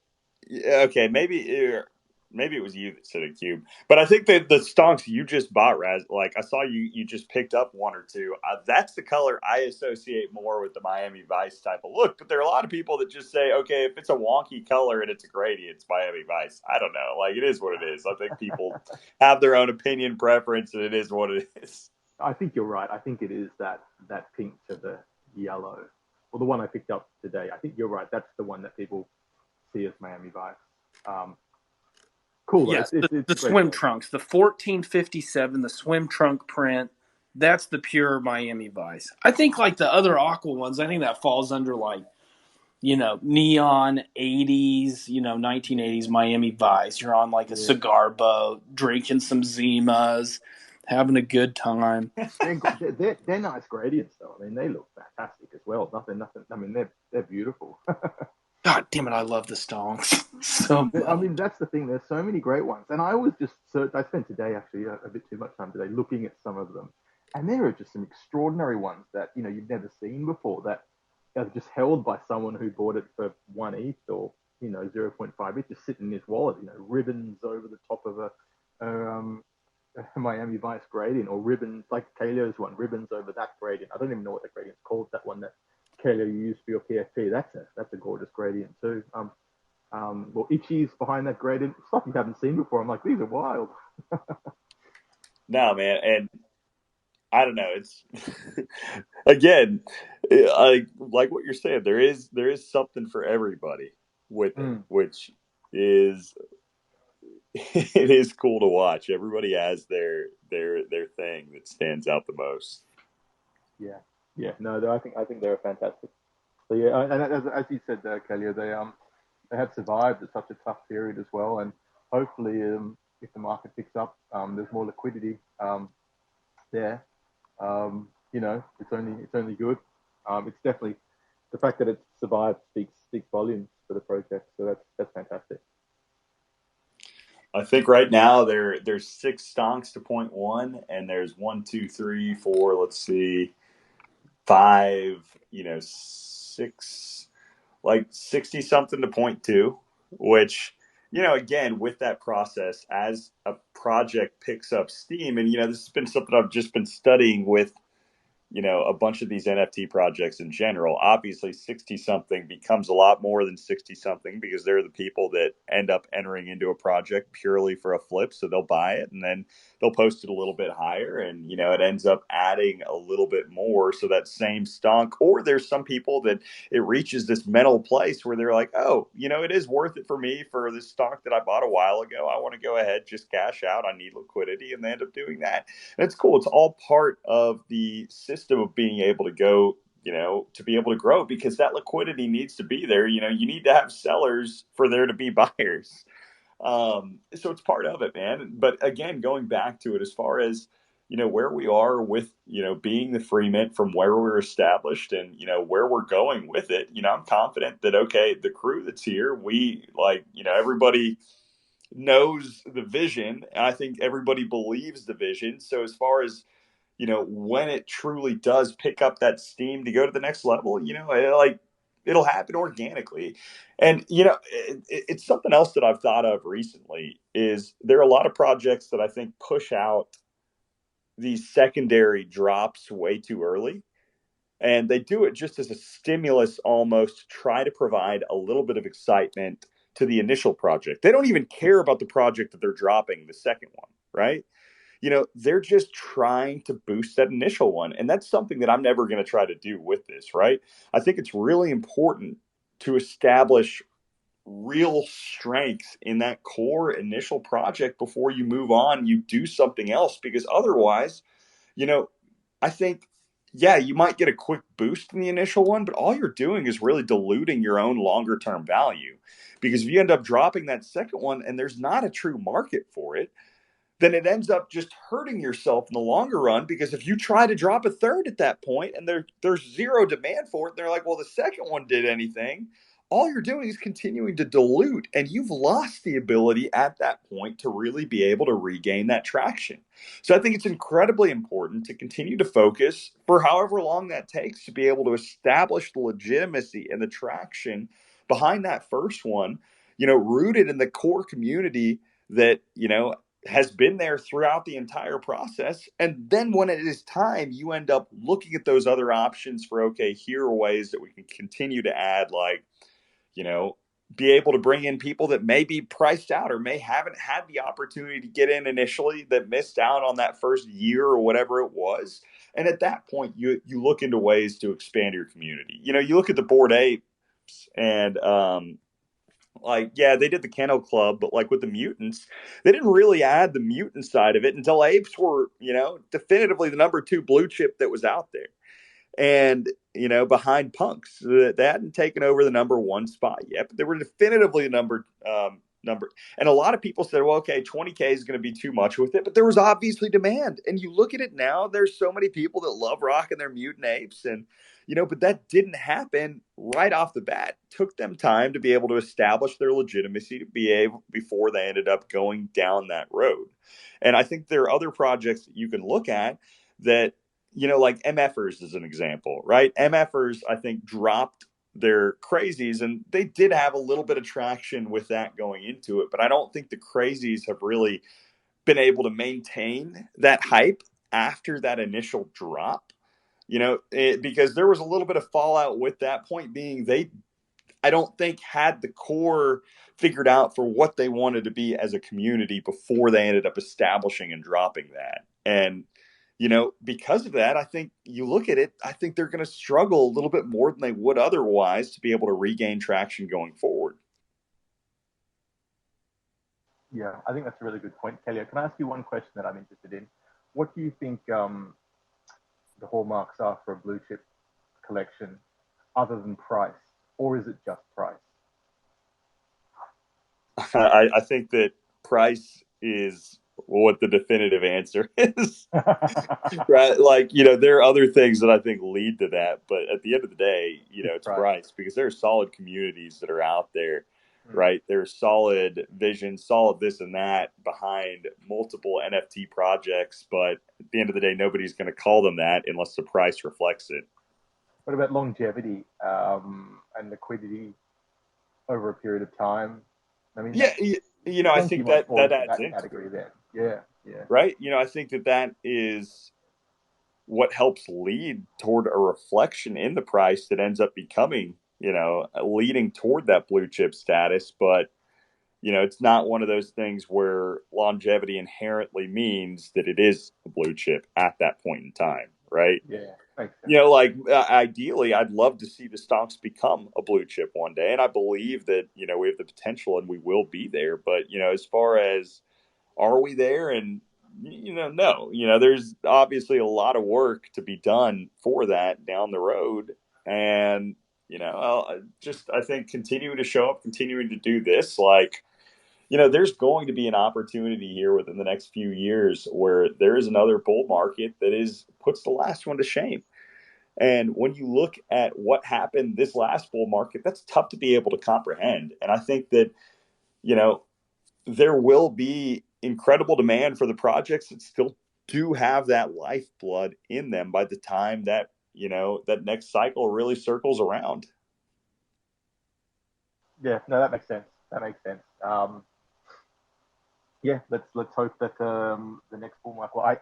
Okay, maybe it was you that said a cube, but I think that the stonks you just bought, Raz, like I saw you just picked up one or two. That's the color I associate more with the Miami Vice type of look. But there are a lot of people that just say, okay, if it's a wonky color and it's a gradient, it's Miami Vice. I don't know, like it is what it is. I think people have their own opinion, preference, and it is what it is. I think you're right. I think it is that pink to the yellow, or the one I picked up today. I think you're right. That's the one that people see as Miami Vice. Um, cool though. yes, It's the a great swim color. trunks, the 1457, the swim trunk print, that's the pure Miami Vice. I think like the other aqua ones, I think that falls under like neon 80s, 1980s Miami Vice. You're on like a Yeah, cigar boat, drinking some Zimas, having a good time. they're nice gradients though. I mean, they look fantastic as well. Nothing. I mean, they're beautiful. God damn it, I love the Stonks so I much. mean, that's the thing. There's so many great ones, and I always just search. I spent today actually a bit too much time today looking at some of them, and there are just some extraordinary ones that you've never seen before that are just held by someone who bought it for 1 ETH or 0.5 ETH, just sitting in his wallet. Ribbons over the top of a Miami Vice gradient, or ribbons like Kaleo's one, ribbons over that gradient. I don't even know what the gradient's called. That one that Kaleo used for your PFP. That's a gorgeous gradient too. Well, Ichi's behind that gradient, stuff you haven't seen before. I'm like, these are wild. No, man, and I don't know. It's again, like what you're saying. There is something for everybody with it, Mm, which is it is cool to watch. Everybody has their thing that stands out the most. yeah, yeah. No, I think they're fantastic. So yeah, and as you said, Kaleo, they have survived at such a tough period as well, and hopefully, if the market picks up, there's more liquidity there. It's only good. It's definitely the fact that it's survived speaks volumes for the project. So that's fantastic. I think right now there's six stonks to point one, and there's one, two, three, four. Let's see, five. Six, like 60 something to point two, which again with that process as a project picks up steam, and this has been something I've just been studying with a bunch of these NFT projects in general. Obviously, 60 something becomes a lot more than 60 something because they're the people that end up entering into a project purely for a flip. So they'll buy it and then they'll post it a little bit higher, and it ends up adding a little bit more. So that same stonk, or there's some people that it reaches this mental place where they're like, oh, it is worth it for me for this stock that I bought a while ago. I want to go ahead, just cash out. I need liquidity, and they end up doing that. And it's cool. It's all part of the system of being able to go, to be able to grow, because that liquidity needs to be there. You need to have sellers for there to be buyers. So it's part of it, man. But again, going back to it, as far as where we are with being the free mint from where we're established, and where we're going with it, I'm confident that, okay, the crew that's here, we everybody knows the vision. I think everybody believes the vision. So as far as when it truly does pick up that steam to go to the next level, it'll happen organically. And it's something else that I've thought of recently. Is there are a lot of projects that I think push out these secondary drops way too early, and they do it just as a stimulus, almost to try to provide a little bit of excitement to the initial project. They don't even care about the project that they're dropping the second one, right? They're just trying to boost that initial one. And that's something that I'm never going to try to do with this, right? I think it's really important to establish real strength in that core initial project before you move on, you do something else, because otherwise, I think, yeah, you might get a quick boost in the initial one, but all you're doing is really diluting your own longer term value. Because if you end up dropping that second one and there's not a true market for it, then it ends up just hurting yourself in the longer run. Because if you try to drop a third at that point and there's zero demand for it, they're like, well, the second one did anything. All you're doing is continuing to dilute, and you've lost the ability at that point to really be able to regain that traction. So I think it's incredibly important to continue to focus for however long that takes to be able to establish the legitimacy and the traction behind that first one, rooted in the core community that, has been there throughout the entire process. And then when it is time, you end up looking at those other options for, okay, here are ways that we can continue to add, be able to bring in people that may be priced out or may haven't had the opportunity to get in initially, that missed out on that first year or whatever it was. And at that point, you look into ways to expand your community. You look at the Bored Apes, and yeah, they did the Kennel Club, but with the mutants, they didn't really add the mutant side of it until apes were, definitively the number 2 blue chip that was out there. And, behind punks, they hadn't taken over the number 1 spot yet, but they were definitively the number. And a lot of people said, well, okay, 20K is going to be too much with it, but there was obviously demand. And you look at it now, there's so many people that love rocking their mutant apes, and, but that didn't happen right off the bat. It took them time to be able to establish their legitimacy before they ended up going down that road. And I think there are other projects that you can look at that, like MFers is an example, right? MFers, I think, dropped their crazies, and they did have a little bit of traction with that going into it. But I don't think the crazies have really been able to maintain that hype after that initial drop, because there was a little bit of fallout with that. Point being, I don't think, had the core figured out for what they wanted to be as a community before they ended up establishing and dropping that. And because of that, I think you look at it, I think they're going to struggle a little bit more than they would otherwise to be able to regain traction going forward. Yeah, I think that's a really good point, Kelly. Can I ask you one question that I'm interested in? What do you think the hallmarks are for a blue chip collection other than price, or is it just price? I think that price is what the definitive answer is. Right? There are other things that I think lead to that, but at the end of the day, it's price, because there are solid communities that are out there, right? There's solid vision, solid this and that behind multiple NFT projects, but at the end of the day, nobody's going to call them that unless the price reflects it. What about longevity and liquidity over a period of time? I mean, yeah, I think that adds into category then. Yeah. Right. I think that is what helps lead toward a reflection in the price that ends up becoming, leading toward that blue chip status. But, it's not one of those things where longevity inherently means that it is a blue chip at that point in time, right? Yeah, makes sense. Ideally, I'd love to see the stocks become a blue chip one day. And I believe that, we have the potential and we will be there. But, as far as are we there? And, no, there's obviously a lot of work to be done for that down the road. And, I think continuing to show up, continuing to do this, there's going to be an opportunity here within the next few years where there is another bull market that puts the last one to shame. And when you look at what happened this last bull market, that's tough to be able to comprehend. And I think that, you know, there will be incredible demand for the projects that still do have that lifeblood in them by the time that, that next cycle really circles around. Yeah, no, that makes sense. That makes sense. Yeah, let's hope that the next bull market. Well,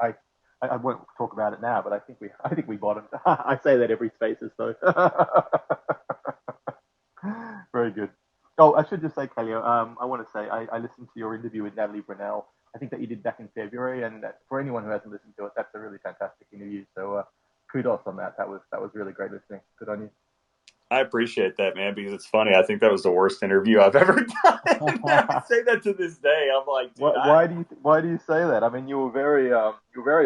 I won't talk about it now, but I think we bottomed. I say that every spaces though. Very good. Oh, I should just say, Kelly, I want to say I listened to your interview with Natalie Brunell. I think that you did back in February, and for anyone who hasn't listened to it, that's a really fantastic interview. So kudos on that. That was really great listening. Good on you. I appreciate that, man, because it's funny. I think that was the worst interview I've ever done. I say that to this day. I'm like, dude, why do you say that? I mean, you were very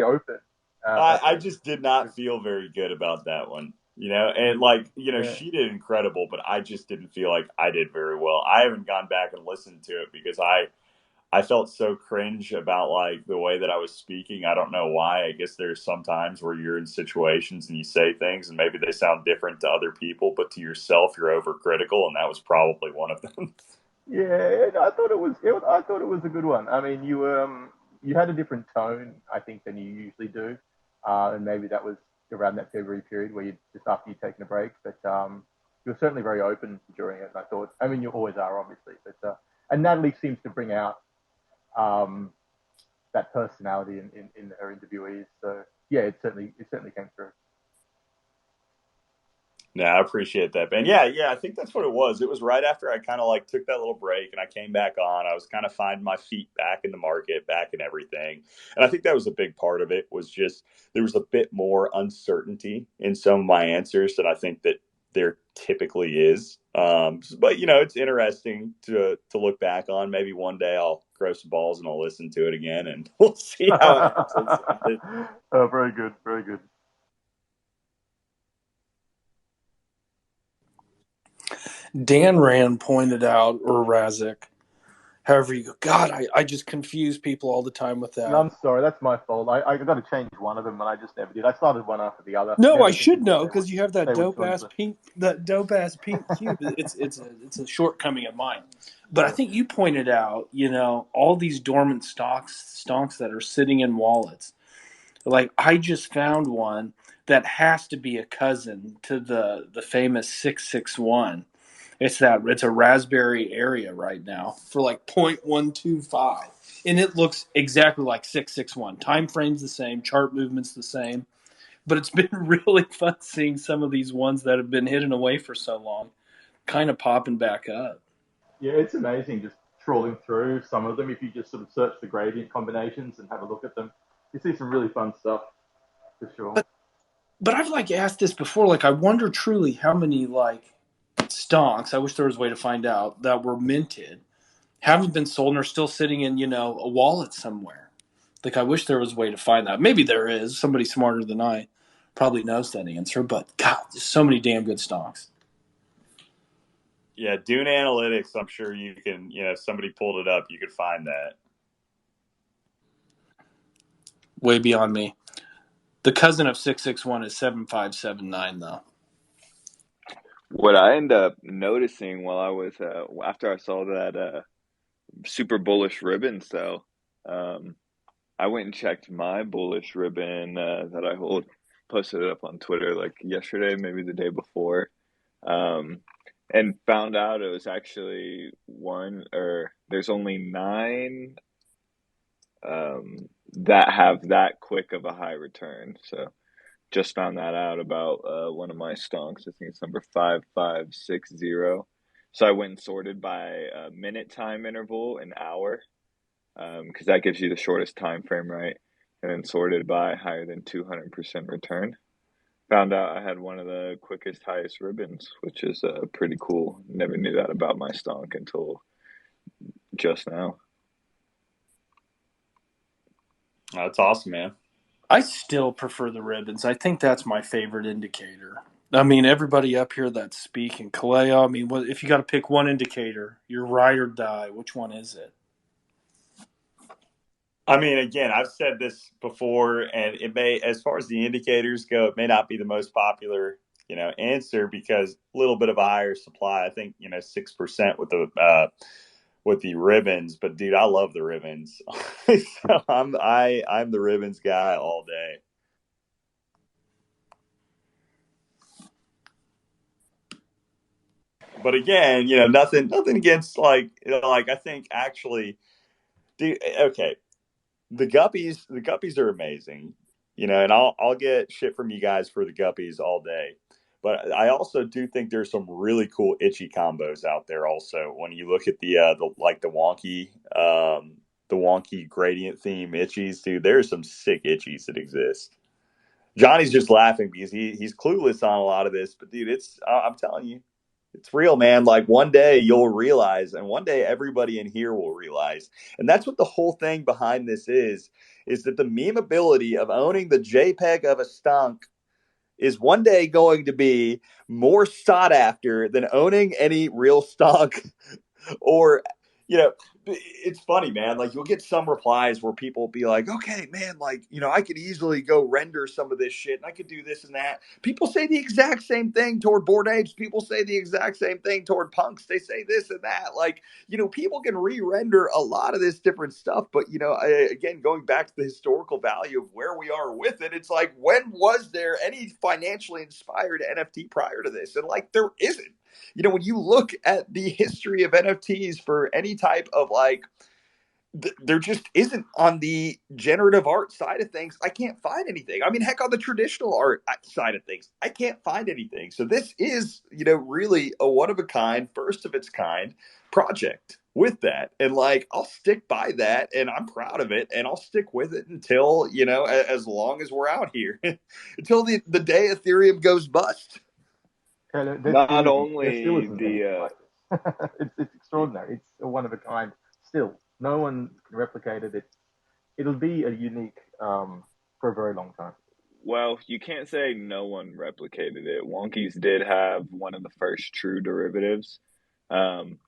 open. I just did not feel very good about that one, and Yeah. she did incredible, but I just didn't feel like I did very well. I haven't gone back and listened to it because I felt so cringe about like the way that I was speaking. I don't know why. I guess there's some times where you're in situations and you say things and maybe they sound different to other people, but to yourself you're overcritical, and that was probably one of them. Yeah, I thought it was. I thought it was a good one. I mean, you had a different tone, I think, than you usually do, and maybe that was around that February period where you just after you'd taken a break. But you were certainly very open during it. And I thought, I mean, you always are, obviously. But and Natalie seems to bring out that personality in her interviewees. So yeah, it certainly came through. No, I appreciate that, Ben. Yeah, I think that's what it was. It was right after I kind of like took that little break and I came back on. I was kind of finding my feet back in the market, back in everything. And I think that was a big part of it, was just there was a bit more uncertainty in some of my answers than I think that there typically is. But it's interesting to look back on. Maybe one day I'll grow some balls and I'll listen to it again and we'll see how it answers. Oh, very good, very good. Dan Rand pointed out, or Razik, however you go. God, I just confuse people all the time with No, that. I'm sorry, that's my fault. I got to change one of them, and I just never did. I started one after the other. No, I Never should thinking that know because you have they that would dope join. ass pink cube. It's a shortcoming of mine. But I think you pointed out, all these dormant stonks that are sitting in wallets. Like I just found one that has to be a cousin to the famous 661. It's a raspberry area right now for like 0.125. And it looks exactly like 661. Time frame's the same, chart movement's the same. But it's been really fun seeing some of these ones that have been hidden away for so long kind of popping back up. Yeah, it's amazing just trawling through some of them. If you just sort of search the gradient combinations and have a look at them, you see some really fun stuff for sure. But I've like asked this before, like I wonder truly how many like stonks, I wish there was a way to find out, that were minted, haven't been sold and are still sitting in, a wallet somewhere. Like I wish there was a way to find that. Maybe there is. Somebody smarter than I probably knows that answer, but God, there's so many damn good stonks. Yeah, Dune Analytics, I'm sure you can, if somebody pulled it up, you could find that. Way beyond me. The cousin of 661 is 7579 though. What I end up noticing while I was after I saw that super bullish ribbon sell, I went and checked my bullish ribbon that I hold, posted it up on Twitter like yesterday, maybe the day before, and found out it was actually there's only 9 that have that quick of a high return. So Just found that out about one of my stonks. I think it's number 5560. So I went and sorted by minute time interval, an hour, because that gives you the shortest time frame, right? And then sorted by higher than 200% return. Found out I had one of the quickest, highest ribbons, which is pretty cool. Never knew that about my stonk until just now. That's awesome, man. I still prefer the ribbons. I think that's my favorite indicator. I mean, everybody up here that's speaking, Kaleo, I mean, if you got to pick one indicator, you're ride or die, which one is it? I mean, again, I've said this before, and it may, as far as the indicators go, it may not be the most popular, answer because a little bit of a higher supply. I think 6% with the ribbons, but dude, I love the ribbons. So I'm the ribbons guy all day. But again, nothing against like I think actually, dude. Okay, the guppies are amazing, and I'll get shit from you guys for the guppies all day. But I also do think there's some really cool itchy combos out there. Also, when you look at the wonky gradient theme itchies, dude, there's some sick itchies that exist. Johnny's just laughing because he's clueless on a lot of this, but dude, I'm telling you, it's real, man. Like one day you'll realize, and one day everybody in here will realize. And that's what the whole thing behind this is that the memeability of owning the JPEG of a stunk is one day going to be more sought after than owning any real stunk or you know it's funny, man. Like you'll get some replies where people will be like, okay, man, like I could easily go render some of this shit and I could do this and that. People say the exact same thing toward Bored Apes. People say the exact same thing toward punks. They say this and that. Like people can re-render a lot of this different stuff, but again, going back to the historical value of where we are with it, it's like, when was there any financially inspired NFT prior to this? And like there isn't. When you look at the history of NFTs for any type of there just isn't on the generative art side of things. I can't find anything. I mean, heck, on the traditional art side of things, I can't find anything. So this is, really a one of a kind, first of its kind project with that. And like, I'll stick by that and I'm proud of it and I'll stick with it until, as long as we're out here, until the day Ethereum goes bust. Okay, Not there still only isn't anything the like this. It's extraordinary. It's a one of a kind. Still, no one can replicate it. It'll be a unique for a very long time. well, you can't say no one replicated it. Wonkies did have one of the first true derivatives. Um,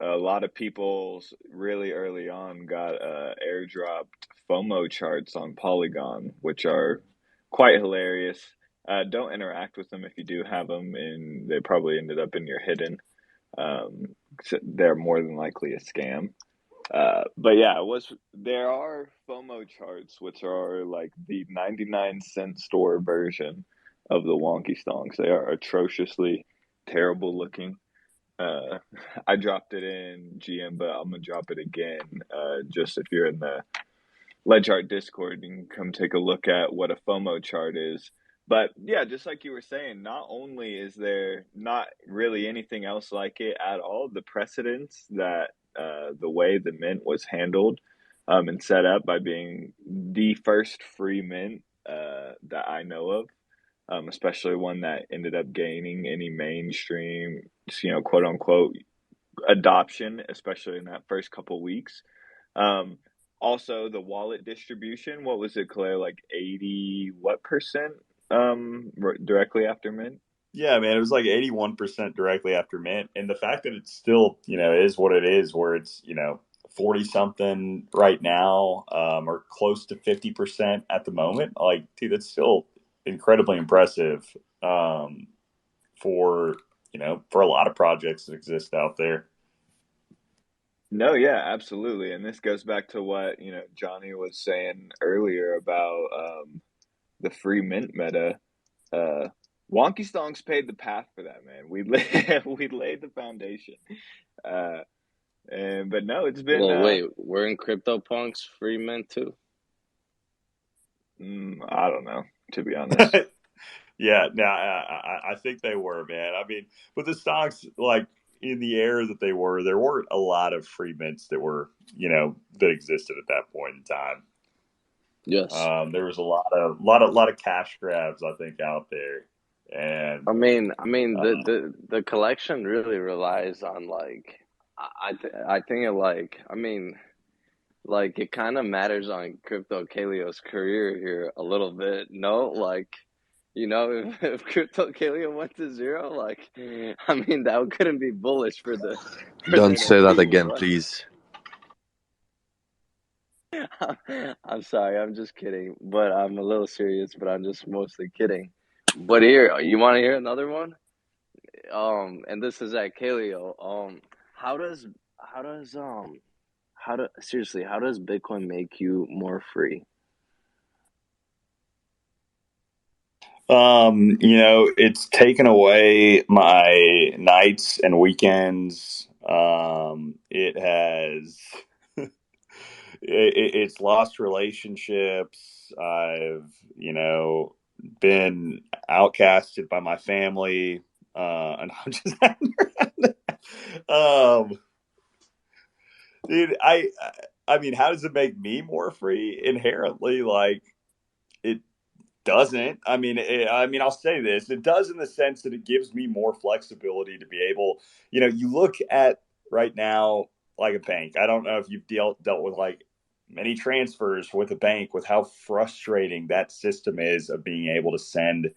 a lot of people really early on got airdropped FOMO charts on Polygon, which are quite hilarious. Don't interact with them if you do have them, and they probably ended up in your hidden. They're more than likely a scam. But yeah, there are FOMO charts, which are like the 99-cent store version of the Wonky Stonks. They are atrociously terrible looking. Uh, I dropped it in GM, but I'm gonna drop it again. Just if you're in the LedgArt Discord, you can come take a look at what a FOMO chart is. But yeah, just like you were saying, not only is there not really anything else like it at all, the precedence that the way the mint was handled and set up by being the first free mint that I know of, especially one that ended up gaining any mainstream, quote unquote, adoption, especially in that first couple weeks. Um, Also, the wallet distribution, what was it, Claire? Like 80 what percent directly after mint? Yeah, man, it was like 81% directly after mint. And the fact that it's still, is what it is, where it's, 40 something right now, or close to 50% at the moment. Like, dude, that's still incredibly impressive, for, for a lot of projects that exist out there. No, yeah, absolutely. And this goes back to what, Johnny was saying earlier about the free mint meta. Uh, Wonky Stonks paid the path for that, man. We laid the foundation. Uh, but no, it's been Well, wait, we're in CryptoPunks free mint too. I don't know. to be honest. Yeah, no, I think they were, man. I mean, but the stocks, like in the era that they were, there weren't a lot of free mints that were, that existed at that point in time. Yes. There was a lot of cash grabs, I think, out there, and the collection really relies on like I think it like it kind of matters on Crypto Kalio's career here a little bit. No, like if Crypto Kalio went to zero, like that couldn't be bullish for the Don't say that NFTs, again, but please. I'm sorry, I'm just kidding. But I'm a little serious, but I'm just mostly kidding. But here, you want to hear another one? And this is at Kaleo. How does how does seriously, how does Bitcoin make you more free? it's taken away my nights and weekends. It has it's lost relationships. I've, been outcasted by my family. And I'm just, um, dude, I mean, how does it make me more free? Inherently, like, it doesn't. I mean, I'll say this: it does in the sense that it gives me more flexibility to be able. You look at right now like a bank. I don't know if you've dealt with like many transfers with a bank, with how frustrating that system is of being able to send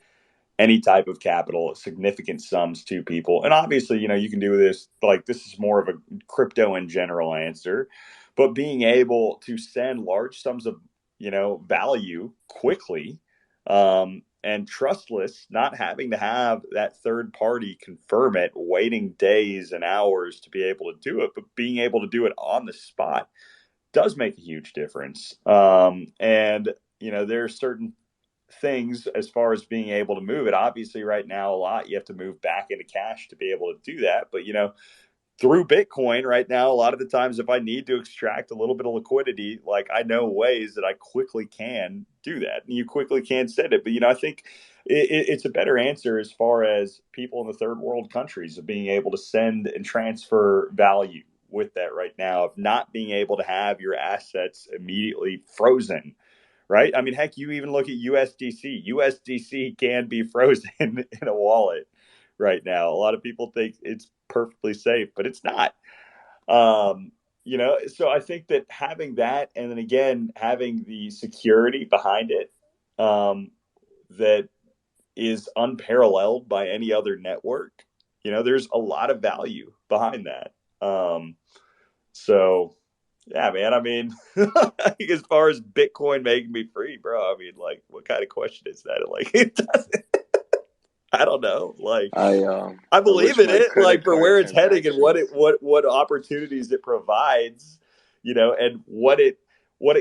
any type of capital, significant sums to people. And obviously, you can do this, like, this is more of a crypto in general answer, but being able to send large sums of, value quickly, and trustless, not having to have that third party confirm it, waiting days and hours to be able to do it, but being able to do it on the spot does make a huge difference. And, there are certain things as far as being able to move it. Obviously, right now, a lot you have to move back into cash to be able to do that. But, through Bitcoin right now, a lot of the times, if I need to extract a little bit of liquidity, like, I know ways that I quickly can do that, and you quickly can send it. But, I think it's a better answer as far as people in the third world countries of being able to send and transfer value with that right now, of not being able to have your assets immediately frozen. Right? I mean, heck, you even look at USDC. USDC can be frozen in a wallet right now. A lot of people think it's perfectly safe, but it's not. So I think that having that, and then again, having the security behind it, that is unparalleled by any other network, there's a lot of value behind that. So yeah, man. I mean, as far as Bitcoin making me free, bro, I mean, like, what kind of question is that? Like, it doesn't, I don't know. Like, I I I believe wish in my it, credit like, for card where it's heading and what transactions. it what opportunities it provides, and what it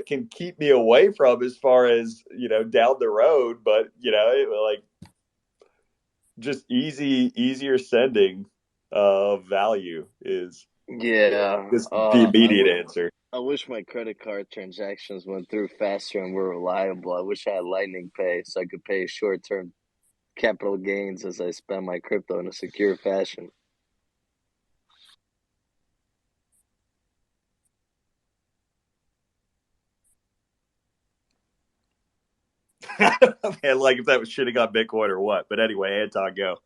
can keep me away from as far as, down the road. But, like, just easier sending of value Yeah, is the immediate answer. I wish my credit card transactions went through faster and were reliable. I wish I had Lightning Pay so I could pay short-term capital gains as I spend my crypto in a secure fashion. I don't know, man, like, if that was shitting on Bitcoin or what. But anyway, Anton, go.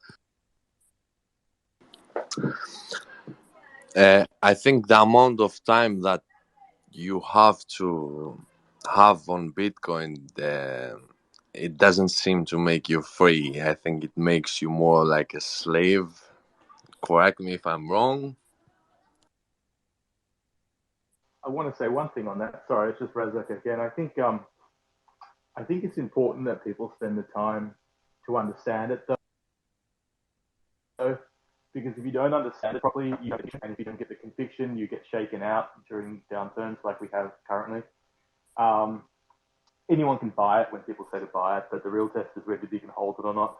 I think the amount of time that you have to have on Bitcoin, it doesn't seem to make you free. I think it makes you more like a slave. Correct me if I'm wrong. I want to say one thing on that. Sorry, it's just Razak again. I think it's important that people spend the time to understand it, though, because if you don't understand it properly, and if you don't get the conviction, you get shaken out during downturns like we have currently. Um, Anyone can buy it when people say to buy it, but the real test is whether you can hold it or not.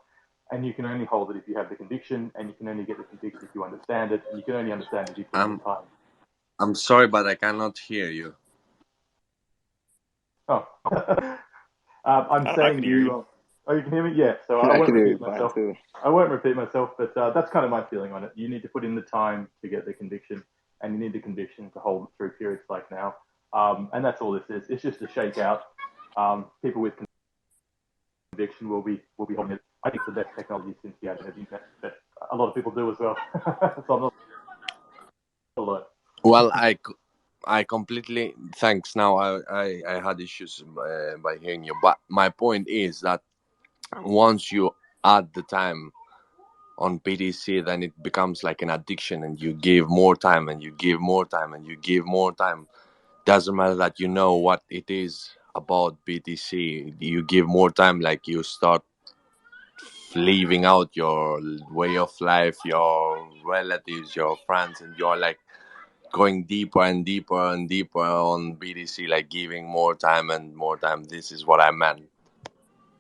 And you can only hold it if you have the conviction, and you can only get the conviction if you understand it, and you can only understand it if you put in the I'm time. I'm sorry, but I cannot hear you. Oh, I'm I saying can hear you. Oh, you can hear me? Yeah. So I I won't can hear you repeat fine myself. too. I won't repeat myself, but that's kind of my feeling on it. You need to put in the time to get the conviction, and you need the conviction to hold through periods like now. And that's all this is. It's just a shakeout. People with conviction will be holding it. I think it's the best technology since the advent of the internet, but a lot of people do as well. So I'm not alone. Well, I completely thanks. Now I had issues by hearing you, but my point is that once you add the time on BTC, then it becomes like an addiction, and you give more time, and you give more time, and you give more time. Doesn't matter that you know what it is about BTC. You give more time, like you start leaving out your way of life, your relatives, your friends, and you're like going deeper and deeper and deeper on BTC, like giving more time and more time. This is what I meant.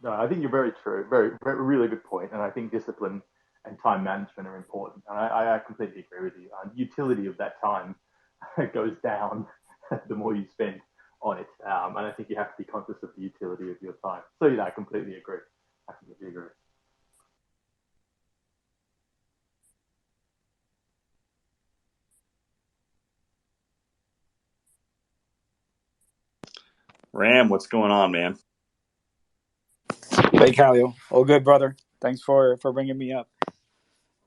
No, I think you're very true. Very, very, really good point. And I think discipline and time management are important. And I completely agree with you. Utility of that time goes down the more you spend on it. And I think you have to be conscious of the utility of your time. So yeah, I completely agree. I completely agree. Ram, what's going on, man? Hey, Calio. All good, brother. Thanks for bringing me up.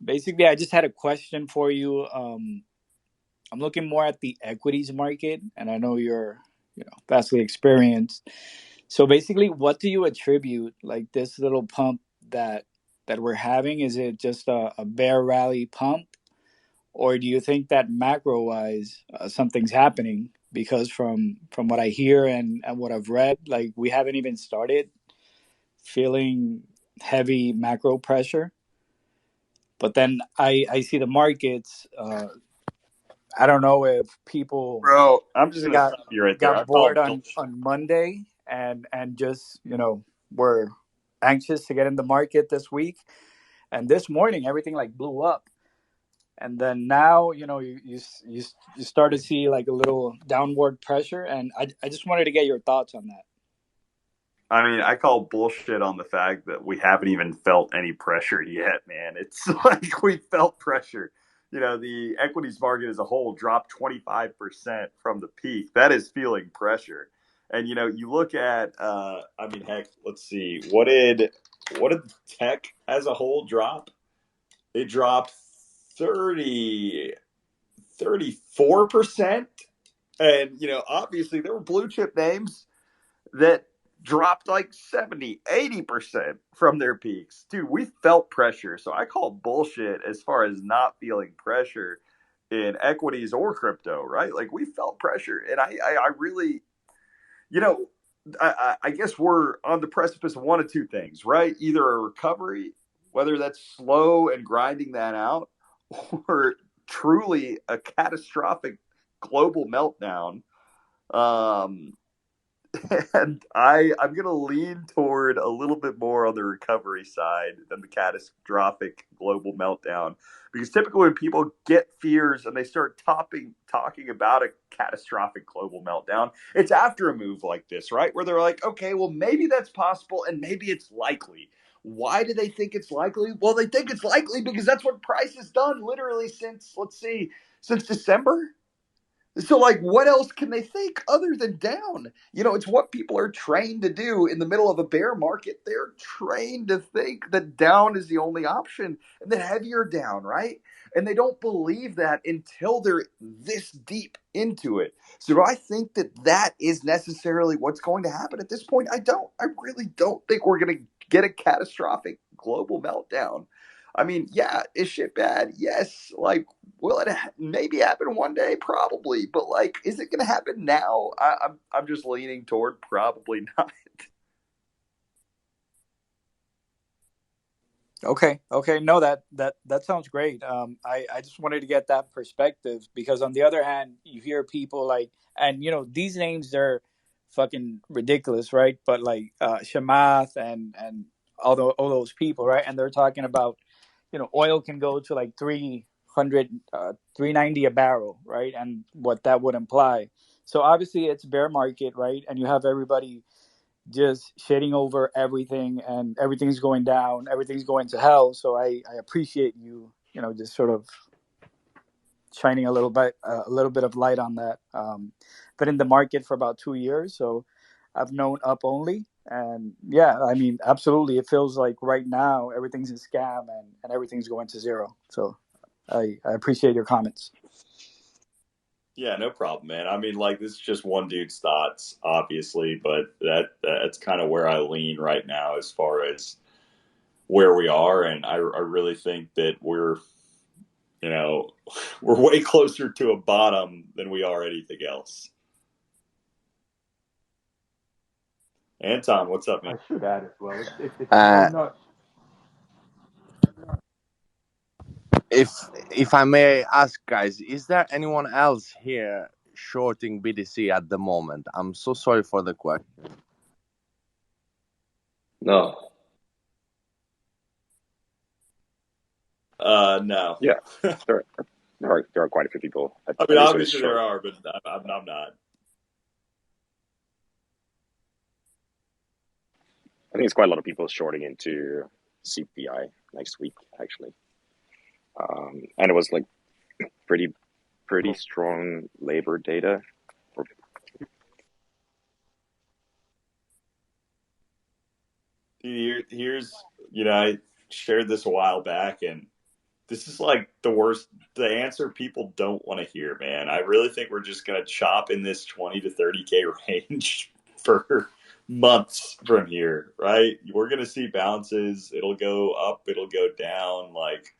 Basically, I just had a question for you. I'm looking more at the equities market, and I know you're, vastly experienced. So basically, what do you attribute like this little pump that we're having? Is it just a bear rally pump, or do you think that macro wise something's happening? Because from what I hear and what I've read, like we haven't even started feeling heavy macro pressure. But then I see the markets. I don't know if people Bro, I'm just gonna got stop you right there. I got call bored it bullshit. on Monday and just were anxious to get in the market this week. And this morning everything like blew up. And then now you start to see like a little downward pressure. And I just wanted to get your thoughts on that. I mean, I call bullshit on the fact that we haven't even felt any pressure yet, man. It's like we felt pressure. The equities market as a whole dropped 25% from the peak. That is feeling pressure. And you look at I mean, heck, let's see. What did tech as a whole drop? It dropped 30 34%. And obviously there were blue chip names that dropped like 70-80% from their peaks. Dude, we felt pressure. So I call bullshit as far as not feeling pressure in equities or crypto, right? Like we felt pressure. And I really, you know, I guess we're on the precipice of one of two things, right? Either a recovery, whether that's slow and grinding that out, or truly a catastrophic global meltdown. Um, and I'm gonna lean toward a little bit more on the recovery side than the catastrophic global meltdown, because typically when people get fears and they start talking about a catastrophic global meltdown, it's after a move like this, right? Where they're like, okay, well maybe that's possible and maybe it's likely. Why do they think it's likely? Well, they think it's likely because that's what price has done literally since, let's see, since December. So, like, what else can they think other than down? It's what people are trained to do in the middle of a bear market. They're trained to think that down is the only option and that heavier down, right? And they don't believe that until they're this deep into it. So, do I think that that is necessarily what's going to happen at this point? I don't. I really don't think we're going to get a catastrophic global meltdown. I mean, yeah, is shit bad? Yes. Like, will it maybe happen one day? Probably. But like, is it going to happen now? I'm just leaning toward probably not. Okay. No, that sounds great. I just wanted to get that perspective because on the other hand, you hear people like, and these names they're fucking ridiculous, right? But like Shamath and all those people, right? And they're talking about, oil can go to like 300, 390 a barrel, right? And what that would imply. So obviously it's bear market, right? And you have everybody just shitting over everything, and everything's going down, everything's going to hell. So I appreciate you, just sort of shining a little bit of light on that. Been in the market for about 2 years, so I've known up only, and yeah, I mean, absolutely, it feels like right now everything's a scam, and everything's going to zero. So I appreciate your comments. Yeah, no problem, man. I mean, like, this is just one dude's thoughts, obviously, but that's kind of where I lean right now as far as where we are, and I really think that we're we're way closer to a bottom than we are anything else. Anton, what's up, man? I should add as well, it's no, Uh, not. if I may ask, guys, is there anyone else here shorting BTC at the moment? I'm so sorry for the question. No. No. Yeah, there are quite a few people. I At mean, least with a obviously there short. are, but I'm not. I think it's quite a lot of people shorting into CPI next week, actually. And it was like pretty strong labor data. Here's, I shared this a while back, and this is like the answer people don't want to hear, man. I really think we're just going to chop in this 20 to 30K range for months from here, right? We're going to see bounces. It'll go up, it'll go down. Like,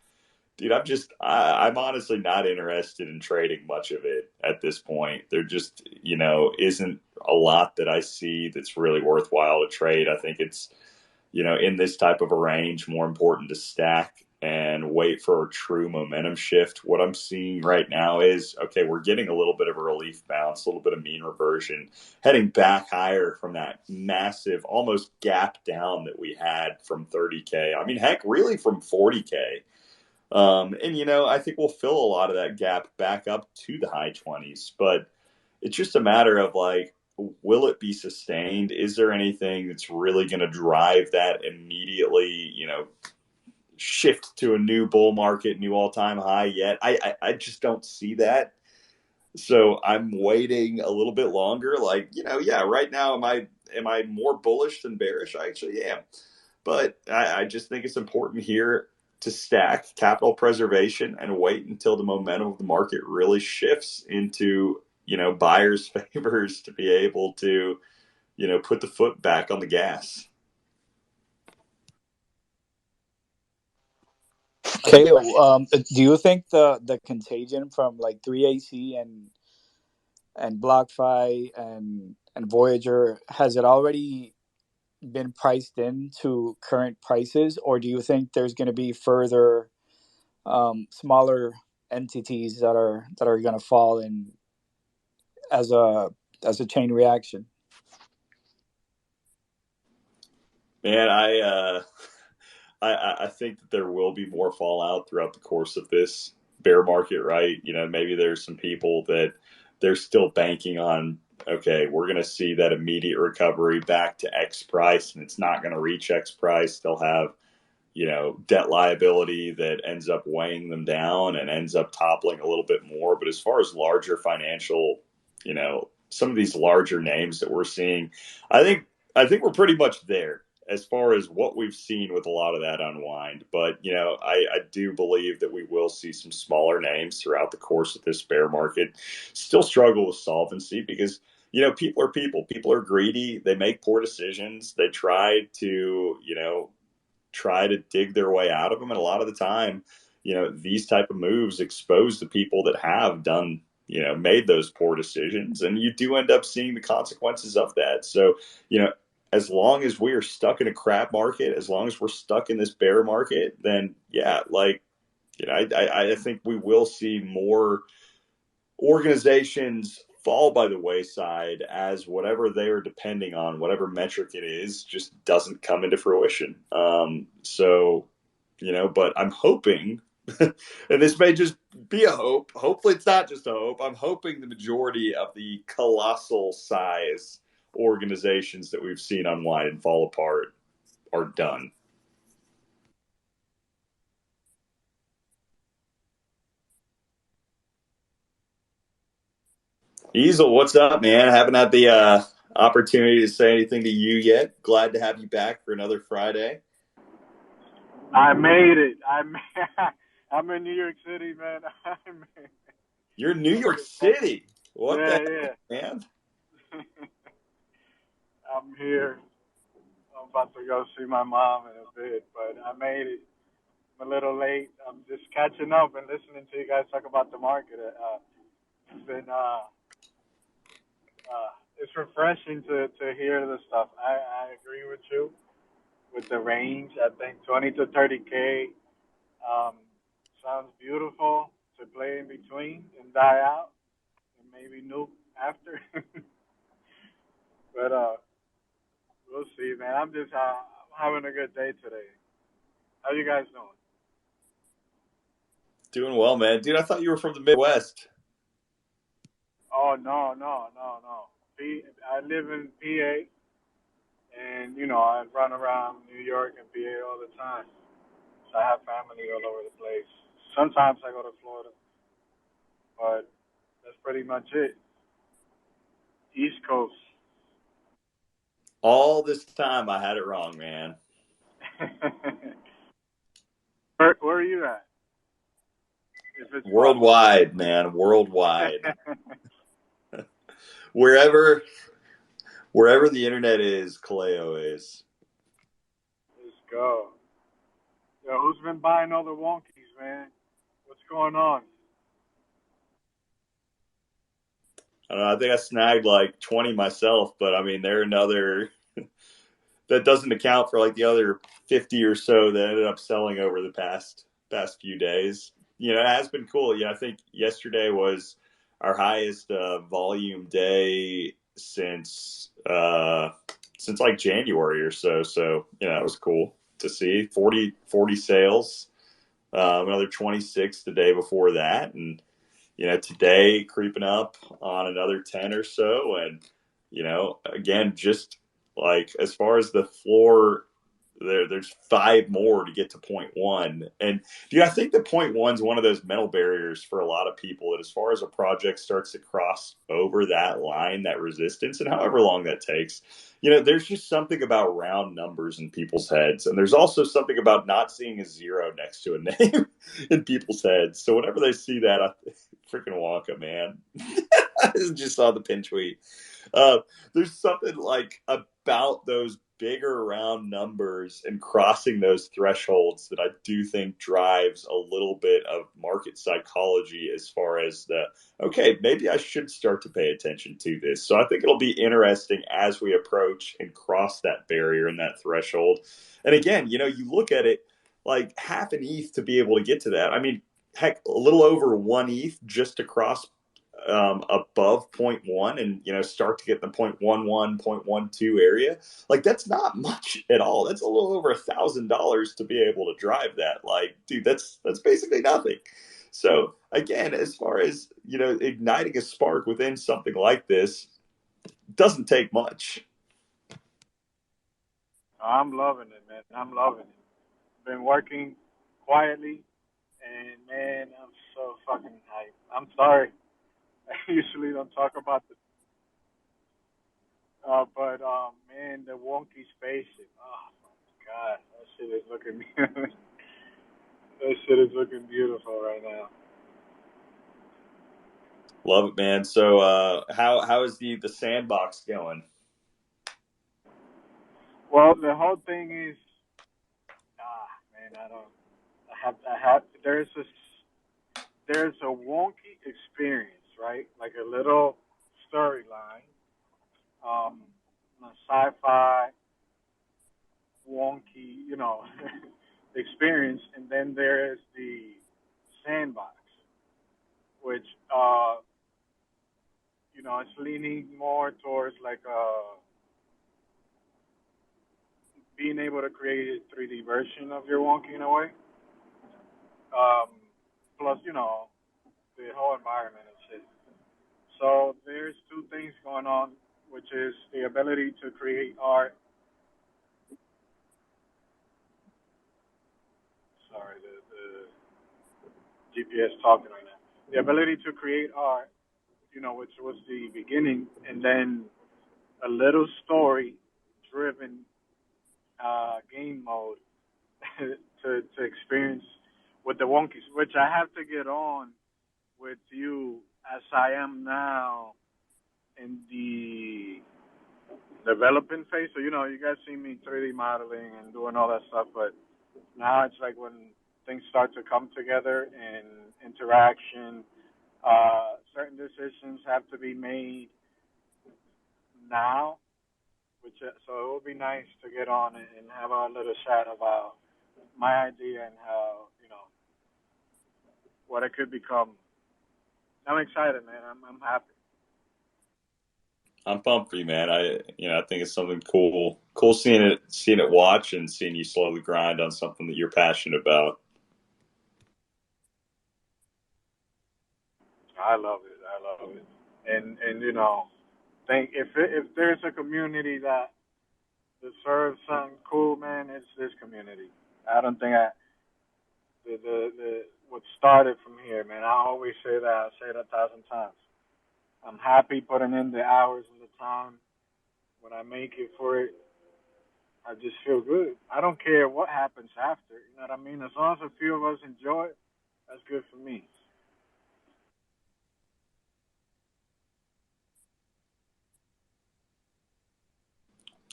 dude, I'm honestly not interested in trading much of it at this point. There just, isn't a lot that I see that's really worthwhile to trade. I think it's, in this type of a range, more important to stack and wait for a true momentum shift. What I'm seeing right now is, okay, we're getting a little bit of a relief bounce, a little bit of mean reversion, heading back higher from that massive, almost gap down that we had from 30K. I mean, heck, really from 40K. And, I think we'll fill a lot of that gap back up to the high 20s. But it's just a matter of, like, will it be sustained? Is there anything that's really going to drive that immediately, shift to a new bull market, new all-time high yet? I just don't see that. So I'm waiting a little bit longer. Like, yeah, right now, am I more bullish than bearish? I actually am. But I just think it's important here to stack capital preservation and wait until the momentum of the market really shifts into, buyers' favors to be able to, put the foot back on the gas. Okay, do you think the contagion from like 3AC and BlockFi and Voyager, has it already been priced into current prices, or do you think there's going to be further smaller entities that are going to fall in as a chain reaction? Man, I think that there will be more fallout throughout the course of this bear market, right? Maybe there's some people that they're still banking on, okay, we're going to see that immediate recovery back to X price, and it's not going to reach X price. They'll have, debt liability that ends up weighing them down and ends up toppling a little bit more. But as far as larger financial, some of these larger names that we're seeing, I think we're pretty much there as far as what we've seen with a lot of that unwind. But, I do believe that we will see some smaller names throughout the course of this bear market still struggle with solvency because, people are people. People are greedy. They make poor decisions. They try to dig their way out of them. And a lot of the time, these type of moves expose the people that have done, made those poor decisions. And you do end up seeing the consequences of that. So, as long as we are stuck in a crap market, as long as we're stuck in this bear market, then yeah, like, I think we will see more organizations fall by the wayside as whatever they are depending on, whatever metric it is, just doesn't come into fruition. So, but I'm hoping, and this may just be a hope, hopefully it's not just a hope, I'm hoping the majority of the colossal size organizations that we've seen unwind and fall apart are done. Easel, what's up, man? I haven't had the opportunity to say anything to you yet. Glad to have you back for another Friday. I made it. I'm in New York City, man. You're in New York City. What the yeah. heck, man? I'm here. I'm about to go see my mom in a bit, but I made it. I'm a little late. I'm just catching up and listening to you guys talk about the market. It's been it's refreshing to hear the stuff. I agree with you with the range. I think 20 to 30K sounds beautiful to play in between and die out and maybe nuke after. But we'll see, man. I'm just having a good day today. How you guys doing? Doing well, man. Dude, I thought you were from the Midwest. Oh no. I live in PA, and I run around New York and PA all the time. So I have family all over the place. Sometimes I go to Florida, but that's pretty much it. East Coast. All this time I had it wrong, man. Where are you at? If it's Worldwide, man. Worldwide. wherever the internet is, Kaleo is. Let's go. Yo, who's been buying all the wonkies, man? What's going on? I don't know, I think I snagged like 20 myself, but I mean, they're another that doesn't account for like the other 50 or so that ended up selling over the past few days. It has been cool. I think yesterday was our highest volume day since like January or so. So it was cool to see 40 sales, another 26 the day before that, and today creeping up on another 10 or so. And again, just like as far as the floor, there's 5 more to get to point one. And I think that point one's one of those mental barriers for a lot of people, that as far as a project starts to cross over that line, that resistance, and however long that takes, there's just something about round numbers in people's heads. And there's also something about not seeing a zero next to a name in people's heads. So whenever they see that, freaking Wonka, man. I just saw the pin tweet. There's something like about those bigger round numbers and crossing those thresholds that I do think drives a little bit of market psychology as far as okay, maybe I should start to pay attention to this. So I think it'll be interesting as we approach and cross that barrier and that threshold. And again, you look at it like half an ETH to be able to get to that. I mean, heck, a little over 1 ETH just to cross above 0.1 and start to get the 0.11 0.12 area. Like, that's not much at all. That's a little over $1,000 to be able to drive that. Like, dude, that's basically nothing. So again, as far as igniting a spark within something like this, doesn't take much. I'm loving it, man. I'm loving it. Been working quietly, and man, I'm so fucking hyped. I'm sorry. I usually don't talk about the, but man, the wonky spaceship. Oh my god, that shit is looking. That shit is looking beautiful right now. Love it, man. So how is the sandbox going? Well, the whole thing is, man, I have. There's a wonky experience, right? Like a little storyline, a sci-fi wonky, experience, and then there is the sandbox, which it's leaning more towards like being able to create a 3D version of your wonky in a way. Plus, the whole environment and shit. So there's two things going on which is the ability to create art. Sorry, the GPS talking right now. The ability to create art, which was the beginning, and then a little story-driven game mode to experience with the Wonkies, which I have to get on with you as I am now in the developing phase. So, you guys see me 3D modeling and doing all that stuff, but now it's like when things start to come together and interaction, certain decisions have to be made now, so it would be nice to get on and have a little chat about my idea and how, what it could become. I'm excited, man. I'm happy. I'm pumped for you, man. I think it's something cool seeing it watch and seeing you slowly grind on something that you're passionate about. I love it. And think if there's a community that deserves something cool, man, it's this community. I don't think the what started from here, man. I always say that. I say it 1,000 times. I'm happy putting in the hours and the time. When I make it for it, I just feel good. I don't care what happens after. You know what I mean? As long as a few of us enjoy it, that's good for me.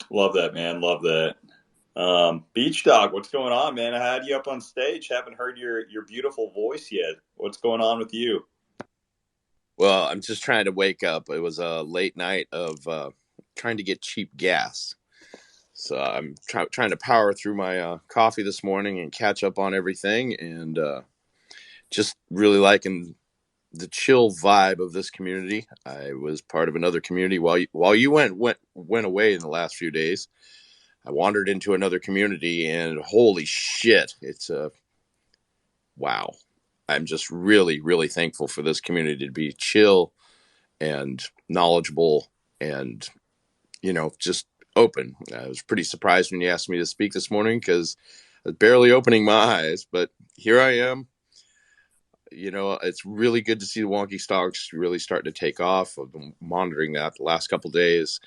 Love that, man. Love that. Beach Dog, what's going on, man? I had you up on stage. Haven't heard your beautiful voice yet. What's going on with you? Well, I'm just trying to wake up. It was a late night of trying to get cheap gas. So I'm trying to power through my coffee this morning and catch up on everything, and just really liking the chill vibe of this community. I was part of another community while you went away in the last few days. I wandered into another community, and holy shit, it's wow. I'm just really, really thankful for this community to be chill and knowledgeable and, just open. I was pretty surprised when you asked me to speak this morning because I was barely opening my eyes, but here I am. It's really good to see the Wonky Stonks really starting to take off. I've been monitoring that the last couple of days.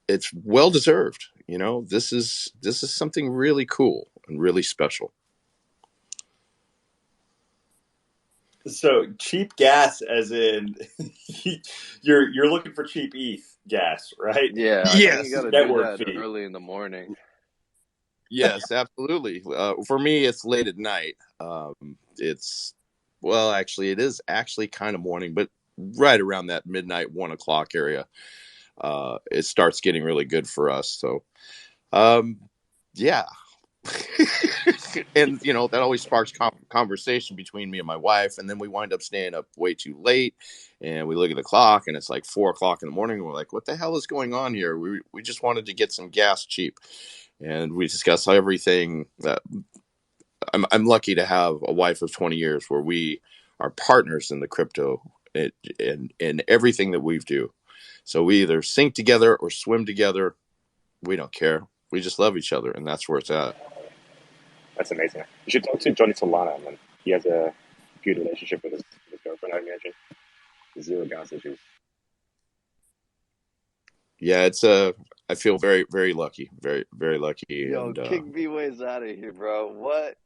It's well deserved. This is something really cool and really special. So cheap gas, as in you're looking for cheap ETH gas, right? Yeah, I think you Yes. got to do Network that fee. early in the morning. Yes, absolutely. For me, it's late at night. Actually, it is actually kind of morning, but right around that midnight, 1 o'clock area, it starts getting really good for us. So, yeah. And that always sparks conversation between me and my wife, and then we wind up staying up way too late, and we look at the clock and it's like 4 o'clock in the morning, and we're like, what the hell is going on here? We just wanted to get some gas cheap, and we discuss everything. That I'm lucky to have a wife of 20 years where we are partners in the crypto in everything that we do. So we either sink together or swim together. We don't care. We just love each other, and that's where it's at. That's amazing. You should talk to Johnny Solana, man. He has a good relationship with his girlfriend, I imagine. Zero gas issues. Yeah, I feel very, very lucky, very, very lucky. Yo, And kick B-Ways out of here, bro. What?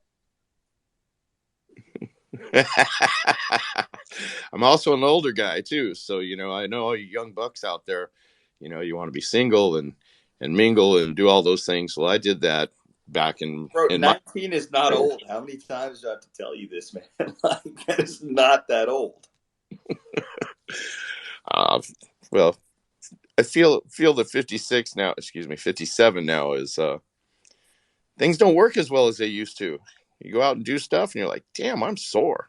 I'm also an older guy too, so I know all you young bucks out there. You want to be single and mingle and do all those things. Well, I did that back Bro, in my 19 is not old. How many times do I have to tell you this, man? Like, that is not that old. well, I feel that 56 now, excuse me, 57 now is things don't work as well as they used to. You go out and do stuff and you're like, damn, I'm sore.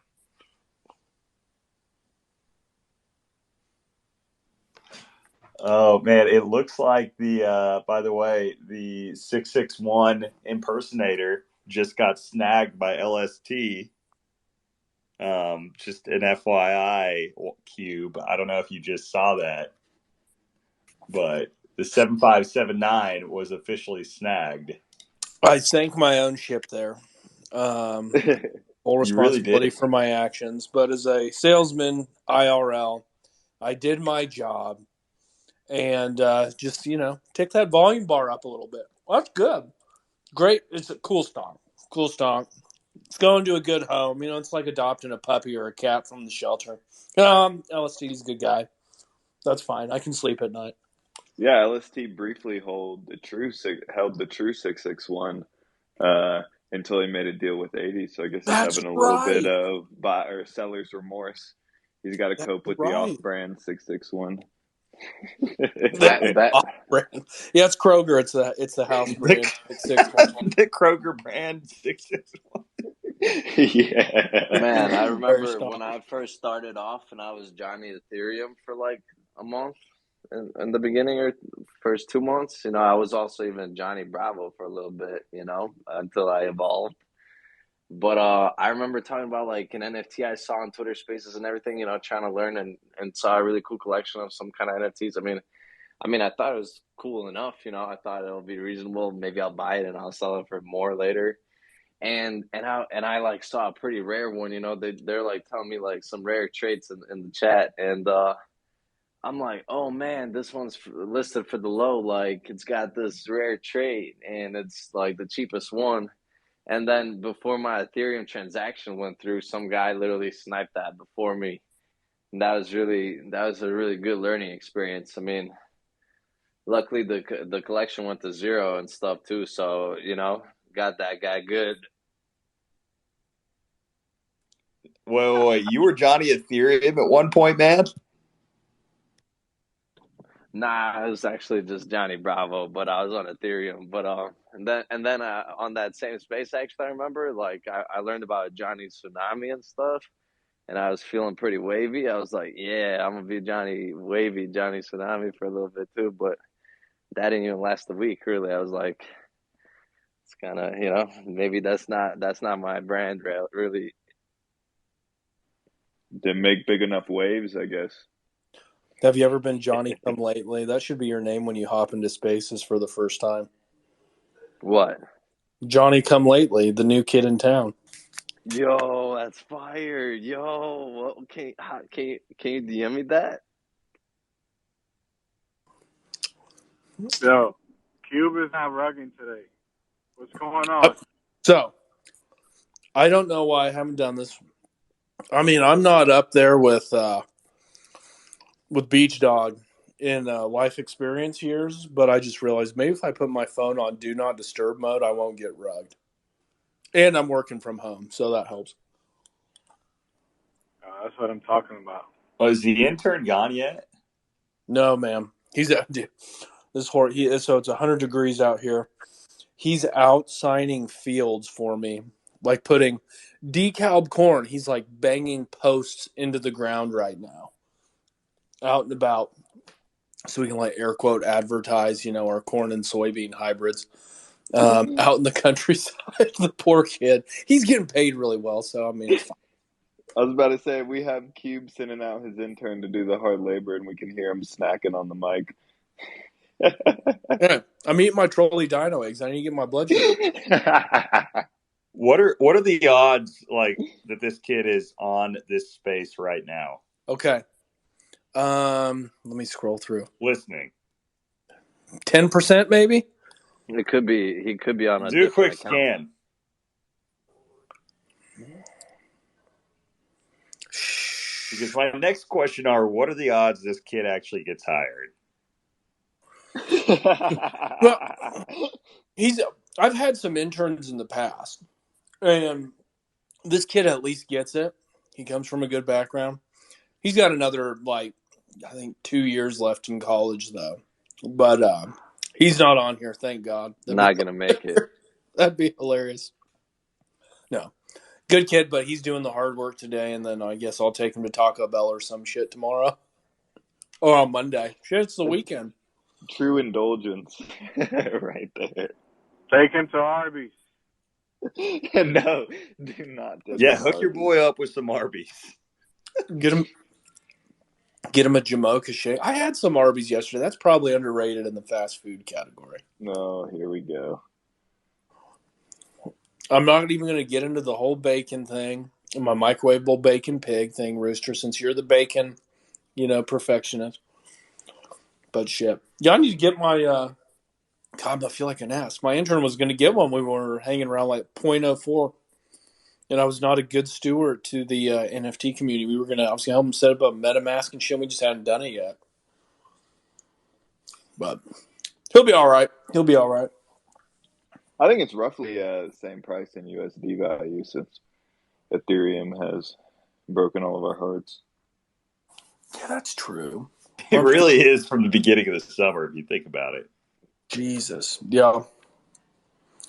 Oh man, it looks like by the way, the 661 impersonator just got snagged by LST. Just an FYI, Cube. I don't know if you just saw that. but the 7579 was officially snagged. I sank my own ship there. Full You really responsibility did. for my actions, but as a salesman, IRL, I did my job and just tick that volume bar up a little bit. Well, that's good. Great. It's a cool stock. Cool stock. It's going to a good home. It's like adopting a puppy or a cat from the shelter. LST's a good guy. That's fine. I can sleep at night. Yeah, LST briefly held the true 661 until he made a deal with 80. So I guess he's That's having a little bit right. of buyer or seller's remorse. He's got to That's cope with the right. off-brand 661. That Brand. Yeah, it's Kroger. It's the house brand 661. The Kroger brand 661. Yeah. Man, I Very remember strong. when I first started off and I was Johnny Ethereum for like a month in the beginning or first 2 months. I was also even Johnny Bravo for a little bit, until I evolved. But I remember talking about like an NFT I saw on Twitter Spaces and everything, trying to learn and saw a really cool collection of some kind of NFTs. I mean, I thought it was cool enough, I thought it'll be reasonable. Maybe I'll buy it and I'll sell it for more later. And I like saw a pretty rare one, they're like telling me like some rare traits in the chat, and I'm like, oh man, this one's listed for the low, like it's got this rare trait and it's like the cheapest one. And then before my Ethereum transaction went through, some guy literally sniped that before me. And that was a really good learning experience. I mean, luckily the collection went to zero and stuff too, so got that guy good. Wait. You were Johnny Ethereum at one point, man? Nah, it was actually just Johnny Bravo, but I was on Ethereum. But and then on that same space, actually, I remember like I learned about Johnny Tsunami and stuff, and I was feeling pretty wavy. I was like, yeah, I'm gonna be Johnny Wavy, Johnny Tsunami for a little bit too. But that didn't even last a week. Really, I was like, it's kind of maybe that's not my brand, really. Didn't make big enough waves, I guess. Have you ever been Johnny Come Lately? That should be your name when you hop into spaces for the first time. What? Johnny Come Lately, the new kid in town. Yo, that's fire. Yo, what, can you DM me that? Yo, Cube is not rugging today. What's going Uh, on? So, I don't know why I haven't done this. I mean, I'm not up there with Beach Dog in life experience years, but I just realized maybe if I put my phone on Do Not Disturb mode, I won't get rugged. And I'm working from home, so that helps. That's what I'm talking about. Oh, is the intern gone yet? No, ma'am. He's out. Dude, so it's 100 degrees out here. He's out signing fields for me, like putting decalb corn. He's like banging posts into the ground right now, out and about, so we can like air quote advertise, our corn and soybean hybrids out in the countryside. The poor kid. He's getting paid really well, so I mean it's fine. I was about to say we have Cube sending out his intern to do the hard labor, and we can hear him snacking on the mic. Yeah, I'm eating my trolley dino eggs. I need to get my blood sugar. What are the odds like that this kid is on this space right now? Okay. Let me scroll through. Listening. 10% maybe? He could be on a Do a quick different account. scan. Because my next question are, what are the odds this kid actually gets hired? Well, I've had some interns in the past, and this kid at least gets it. He comes from a good background. He's got another, like, I think 2 years left in college, though. But he's not on here, thank God. Not gonna make it. That'd be hilarious. No. Good kid, but he's doing the hard work today, and then I guess I'll take him to Taco Bell or some shit tomorrow. Or on Monday. Shit, it's the weekend. True indulgence, right there. Take him to Arby's. No, do not. Yeah, hook your boy up with some Arby's. Get Get him a Jamocha shake. I had some Arby's yesterday. That's probably underrated in the fast food category. No, here we go. I'm not even going to get into the whole bacon thing, my microwavable bacon pig thing, Rooster, since you're the bacon, perfectionist. But shit. Yeah, I need to get my, God, I feel like an ass. My intern was going to get one when we were hanging around like .04. And I was not a good steward to the NFT community. I was going to help him set up a MetaMask and shit. We just hadn't done it yet. But he'll be all right. I think it's roughly the same price in USD value since Ethereum has broken all of our hearts. Yeah, that's true. It really is from the beginning of the summer, if you think about it. Jesus. Yeah.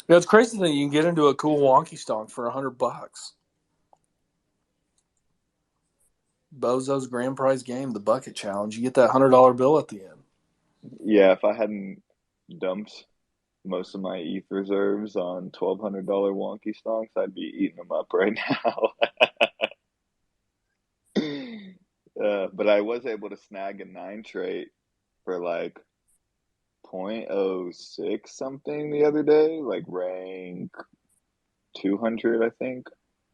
Yeah, it's crazy that you can get into a cool Wonky Stonk for $100. Bozo's grand prize game, the bucket challenge. You get that $100 bill at the end. Yeah, if I hadn't dumped most of my ETH reserves on $1,200 Wonky Stonks, I'd be eating them up right now. But I was able to snag a 9 trait for like 0.06 something the other day, like rank 200, I think,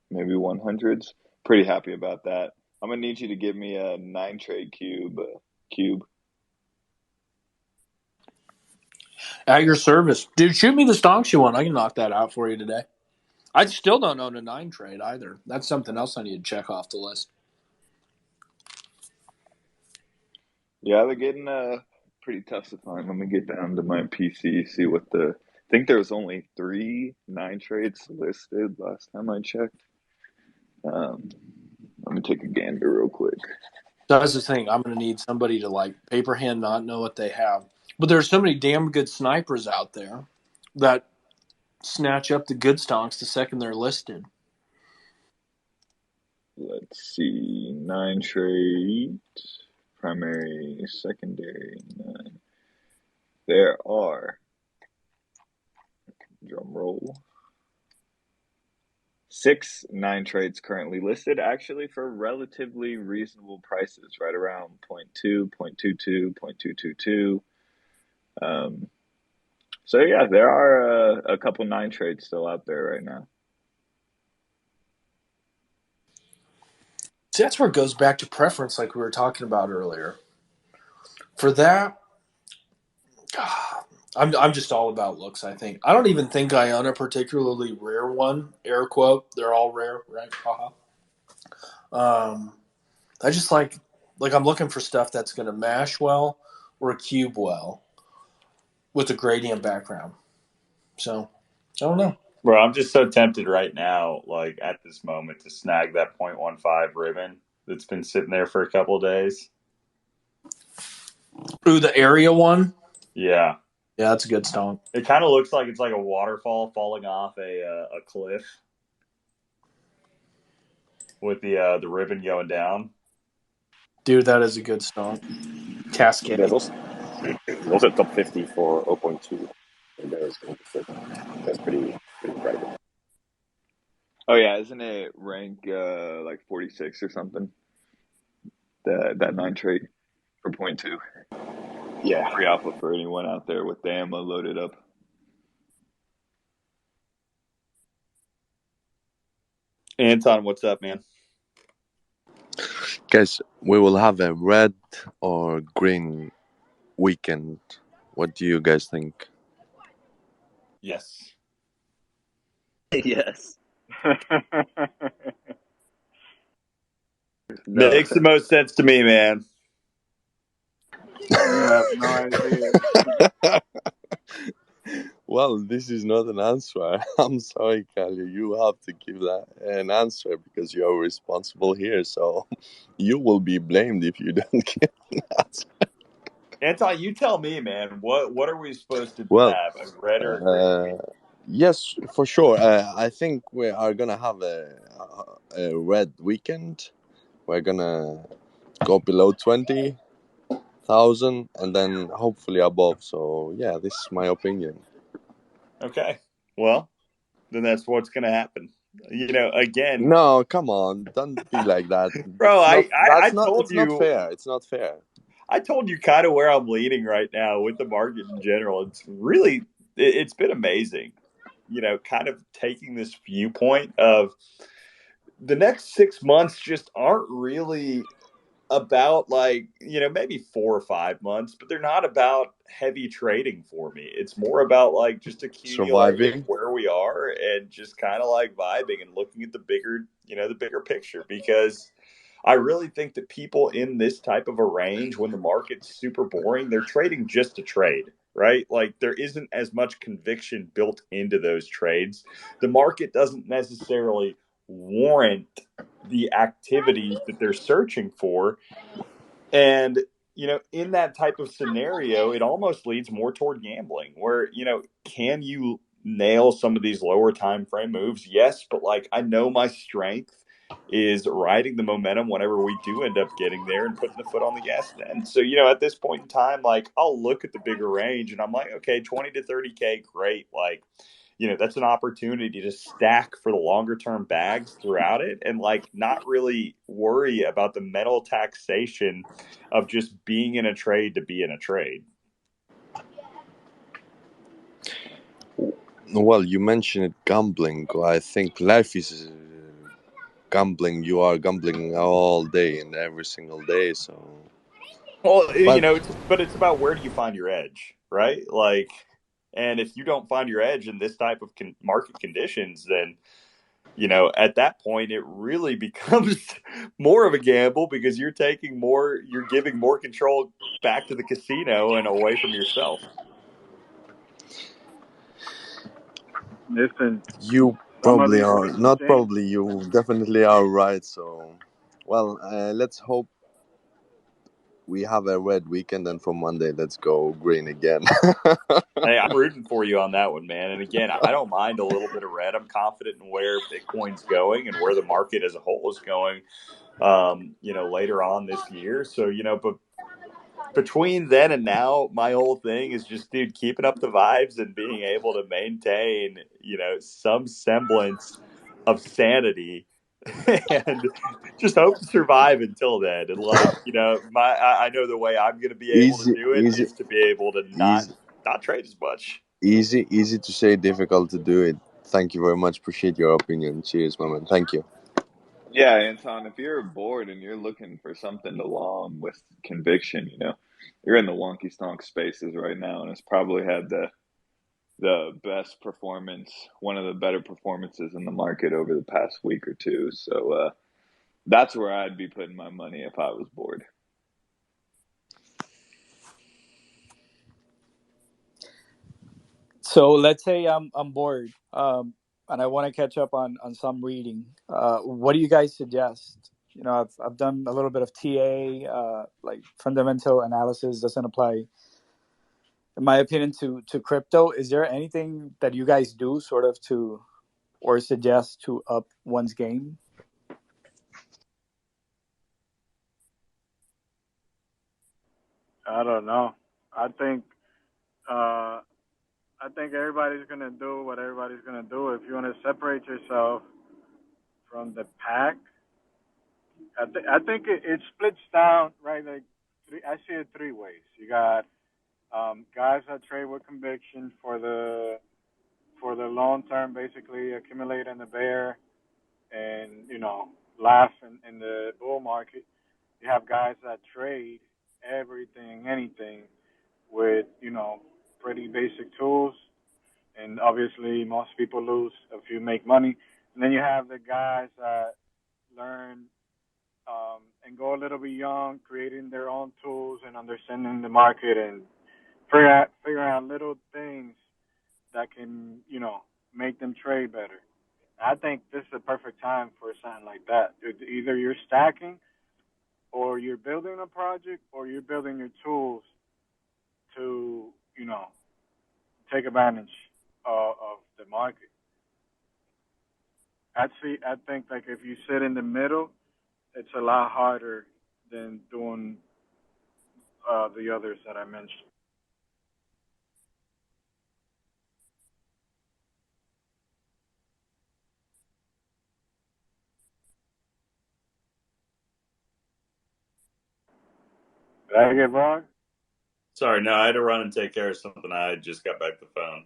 maybe 100s. Pretty happy about that. I'm gonna need you to give me a 9 trait cube. At your service. Dude, shoot me the stonks you want. I can knock that out for you today. I still don't own a 9 trade either. That's something else I need to check off the list. Yeah, they're getting pretty tough to find. Let me get down to my PC, see what I think there was only 3 9 trades listed last time I checked. Let me take a gander real quick. So that's the thing. I'm going to need somebody to like paper hand not know what they have. But there's so many damn good snipers out there that snatch up the good stonks the second they're listed. Let's see, 9 trade, primary, secondary, 9. There are, drum roll, 6 9 trades currently listed, actually for relatively reasonable prices, right around 0.2, 0.22, 0.222. So yeah, there are a couple 9 trades still out there right now. See, that's where it goes back to preference, like we were talking about earlier. For that, I'm just all about looks, I think. I don't even think I own a particularly rare one, air quote. They're all rare, right? I just like I'm looking for stuff that's going to mash well or cube well with a gradient background. So, I don't know. Bro, I'm just so tempted right now, like at this moment, to snag that 0.15 ribbon that's been sitting there for a couple of days. Ooh, the area one? Yeah. Yeah, that's a good stonk. It kind of looks like it's like a waterfall falling off a cliff with the ribbon going down. Dude, that is a good stonk. Cascade. There's also top 50 for 0.2. That's pretty incredible. Oh yeah, isn't it rank like 46 or something? That 9 trade for 0.2. Yeah. Free alpha for anyone out there with the ammo loaded up. Anton, what's up, man? Guys, we will have a red or green weekend. What do you guys think? Yes. Yes. No. Makes the most sense to me, man. You have no idea. Well, this is not an answer. I'm sorry, Kali. You have to give that an answer because you're responsible here. So you will be blamed if you don't give an answer. Anton, you tell me, man. What are we supposed to Well, have? A red or a green? yes, for sure. I think we are gonna have a red weekend. We're gonna go below 20,000 and then hopefully above. So yeah, this is my opinion. Okay. Well, then that's what's going to happen. Again, No, come on, don't be like that. bro, I told It's not you. fair. It's not fair. I told you kind of where I'm leaning right now with the market in general. It's been amazing, kind of taking this viewpoint of the next 6 months just aren't really about, like, maybe 4 or 5 months, but they're not about heavy trading for me. It's more about like just accumulating Surviving. where we are and just kind of like vibing and looking at the bigger picture, because I really think that people in this type of a range, when the market's super boring, they're trading just to trade, right? Like there isn't as much conviction built into those trades. The market doesn't necessarily warrant the activity that they're searching for. And, in that type of scenario, it almost leads more toward gambling where, can you nail some of these lower time frame moves? Yes, but like I know my strength is riding the momentum whenever we do end up getting there and putting the foot on the gas then. So, at this point in time, like I'll look at the bigger range and I'm like, okay, 20 to 30K, great. Like, that's an opportunity to stack for the longer term bags throughout it and like not really worry about the mental taxation of just being in a trade to be in a trade. Well, you mentioned gambling. I think life is gambling. You are gambling all day and every single day. So, Well, but but it's about where do you find your edge, right? Like, and if you don't find your edge in this type of market conditions, then at that point, it really becomes more of a gamble because you're giving more control back to the casino and away from yourself. Listen, you some of probably these are recent not. things, Probably you definitely are right. So, well, let's hope we have a red weekend, and for Monday, let's go green again. Hey, I'm rooting for you on that one, man. And again, I don't mind a little bit of red. I'm confident in where Bitcoin's going and where the market as a whole is going, later on this year. So, but between then and now, my whole thing is just, dude, keeping up the vibes and being able to maintain, some semblance of sanity and just hope to survive until then. And like, I know the way I'm going to be able to Easy, do it easy, is to be able to not easy, trade as much. easy to say, difficult to do it. Thank you very much. Appreciate your opinion. Cheers, my man. Thank you. Yeah, Anton, if you're bored and you're looking for something to long with conviction, you're in the Wonky Stonks spaces right now, and it's probably had the best performance, one of the better performances in the market over the past week or two. So that's where I'd be putting my money if I was bored. So let's say I'm bored, and I want to catch up on some reading. What do you guys suggest? I've done a little bit of TA, like fundamental analysis doesn't apply, in my opinion, to crypto. Is there anything that you guys do sort of to or suggest to up one's game? I don't know. I think uh, I think everybody's gonna do what everybody's gonna do. If you want to separate yourself from the pack, I think it splits down, right. Like I see it three ways. You got guys that trade with conviction for the long term, basically accumulate in the bear and laugh in the bull market. You have guys that trade everything, anything with pretty basic tools, and obviously most people lose if you make money. And then you have the guys that learn and go a little bit young, creating their own tools and understanding the market and figure out little things that can make them trade better. I think this is the perfect time for something like that. Either you're stacking, or you're building a project, or you're building your tools to take advantage of the market. I think like if you sit in the middle, it's a lot harder than doing the others that I mentioned. Did I get wrong? Sorry, no, I had to run and take care of something. I just got back to the phone.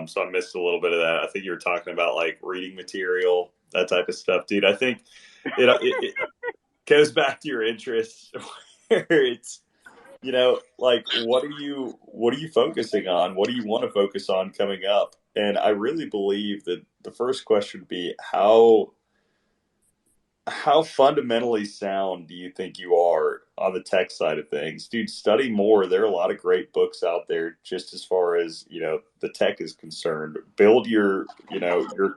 So I missed a little bit of that. I think you were talking about like reading material, that type of stuff, dude. I think it goes back to your interests where it's, like what are you focusing on? What do you want to focus on coming up? And I really believe that the first question would be how fundamentally sound do you think you are on the tech side of things? Dude, study more. There are a lot of great books out there just as far as, the tech is concerned. Build your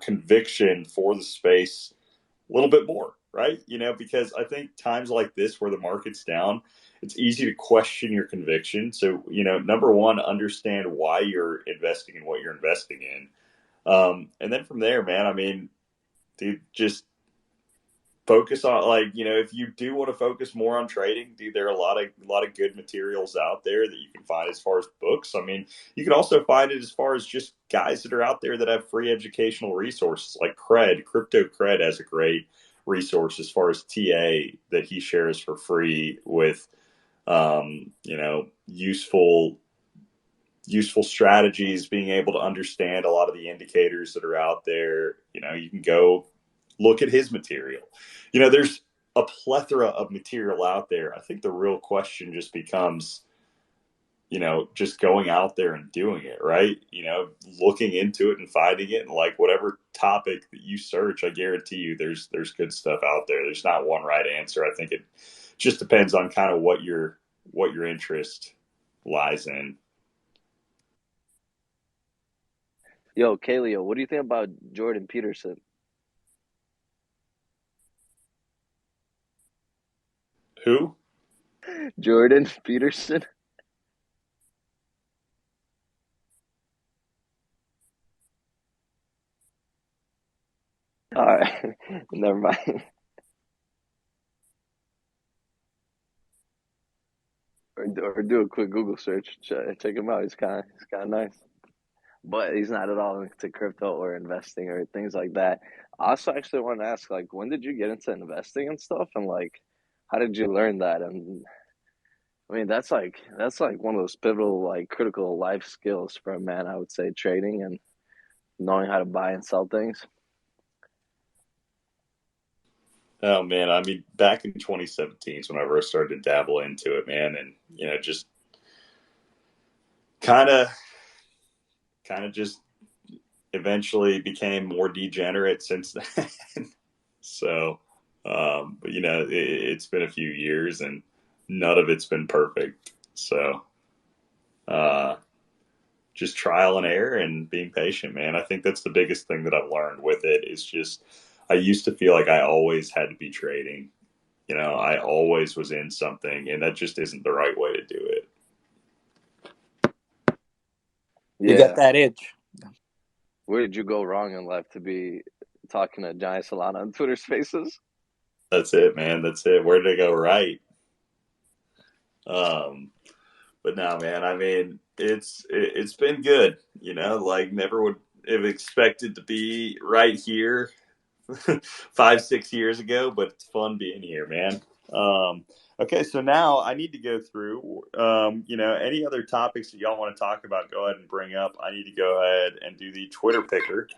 conviction for the space a little bit more, right? Because I think times like this where the market's down, it's easy to question your conviction. So, number one, understand why you're investing in what you're investing in. And then from there, man, I mean, dude, just focus on, like, if you do want to focus more on trading, dude, there are a lot of good materials out there that you can find as far as books. I mean, you can also find it as far as just guys that are out there that have free educational resources, like Crypto Cred has a great resource as far as TA that he shares for free with useful strategies, being able to understand a lot of the indicators that are out there. You can go look at his material. There's a plethora of material out there. I think the real question just becomes, just going out there and doing it, right? Looking into it and finding it, and like whatever topic that you search, I guarantee you there's good stuff out there. There's not one right answer. I think it just depends on kind of what your interest lies in. Yo, Kaleo, what do you think about Jordan Peterson? Who? Jordan Peterson? All right, never mind. Or do a quick Google search. Check him out. He's kind of nice, but he's not at all into crypto or investing or things like that. I also actually want to ask, like, when did you get into investing and stuff, and like, how did you learn that? And I mean, that's like one of those pivotal, like, critical life skills for a man. I would say trading and knowing how to buy and sell things. Oh man, I mean, back in 2017 is whenever I started to dabble into it, man, and just kind of, just eventually became more degenerate since then. So, but it's been a few years, and none of it's been perfect. So, uh, just trial and error and being patient, man. I think that's the biggest thing that I've learned with it is just I used to feel like I always had to be trading. I always was in something, and that just isn't the right way to do it. You got Yeah. that itch. Where did you go wrong in life to be talking to Giant Solana on Twitter Spaces? That's it, man. That's it. Where did I go right? Um, but no, man. I mean, it's been good. Like never would have expected to be right here 5-6 years ago, but it's fun being here, man. Okay, so now I need to go through, any other topics that y'all want to talk about, go ahead and bring up. I need to go ahead and do the Twitter picker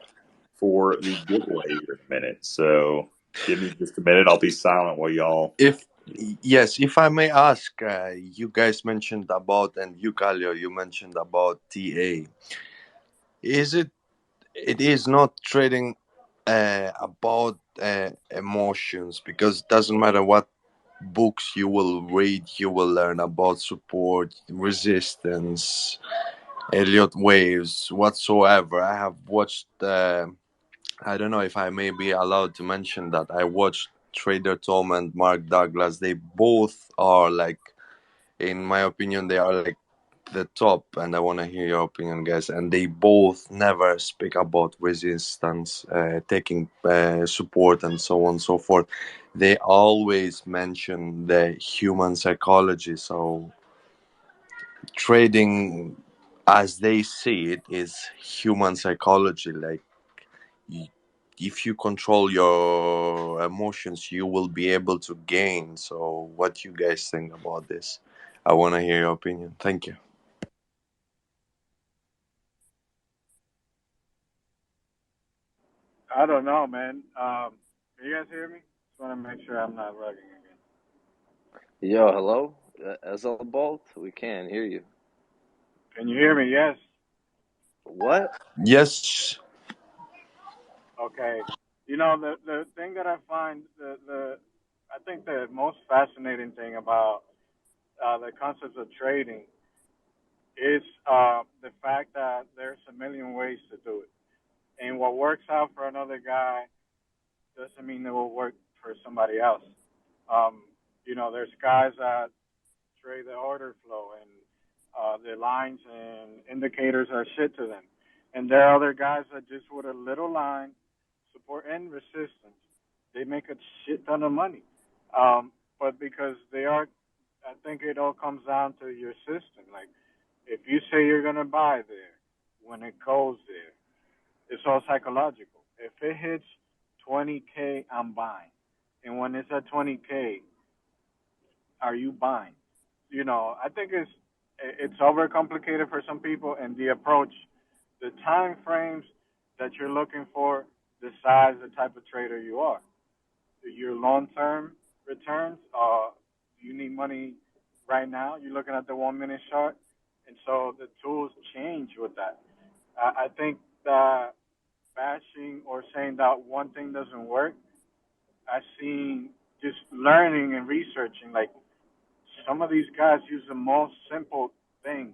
for the giveaway here in a minute. So give me just a minute. I'll be silent while y'all. If I may ask, you guys mentioned about, and you, Kalio, you mentioned about TA. It is not trading about emotions, because it doesn't matter what books you will read, you will learn about support, resistance, Elliott waves, whatsoever. I have watched. I don't know if I may be allowed to mention that I watched Trader Tom and Mark Douglas. They both are like, in my opinion, they are like the top, and I want to hear your opinion, guys. And they both never speak about resistance, taking support, and so on and so forth. They always mention the human psychology. So trading, as they see it, is human psychology. Like, if you control your emotions, you will be able to gain. So what you guys think about this? I want to hear your opinion. Thank you. I don't know, man. Can you guys hear me? Just want to make sure I'm not rugging again. Yo, hello? Ezelbolt? We can't hear you. Can you hear me? Yes. What? Yes. Okay. You know, the thing that I find the I think the most fascinating thing about the concepts of trading is the fact that there's a million ways to do it, and what works out for another guy doesn't mean it will work for somebody else. Um, you know, there's guys that trade the order flow and the lines and indicators are shit to them. And there are other guys that just with a little line, support and resistance, they make a shit ton of money. But because they are, I think it all comes down to your system. Like, if you say you're going to buy there, when it goes there, it's all psychological. If it hits 20K, I'm buying. And when it's at 20K, are you buying? You know, I think it's overcomplicated for some people, and the approach, the time frames that you're looking for, decides the type of trader you are. Your long-term returns, you need money right now. You're looking at the 1 minute chart, and so the tools change with that. I think that bashing or saying that one thing doesn't work, I've seen just learning and researching like some of these guys use the most simple thing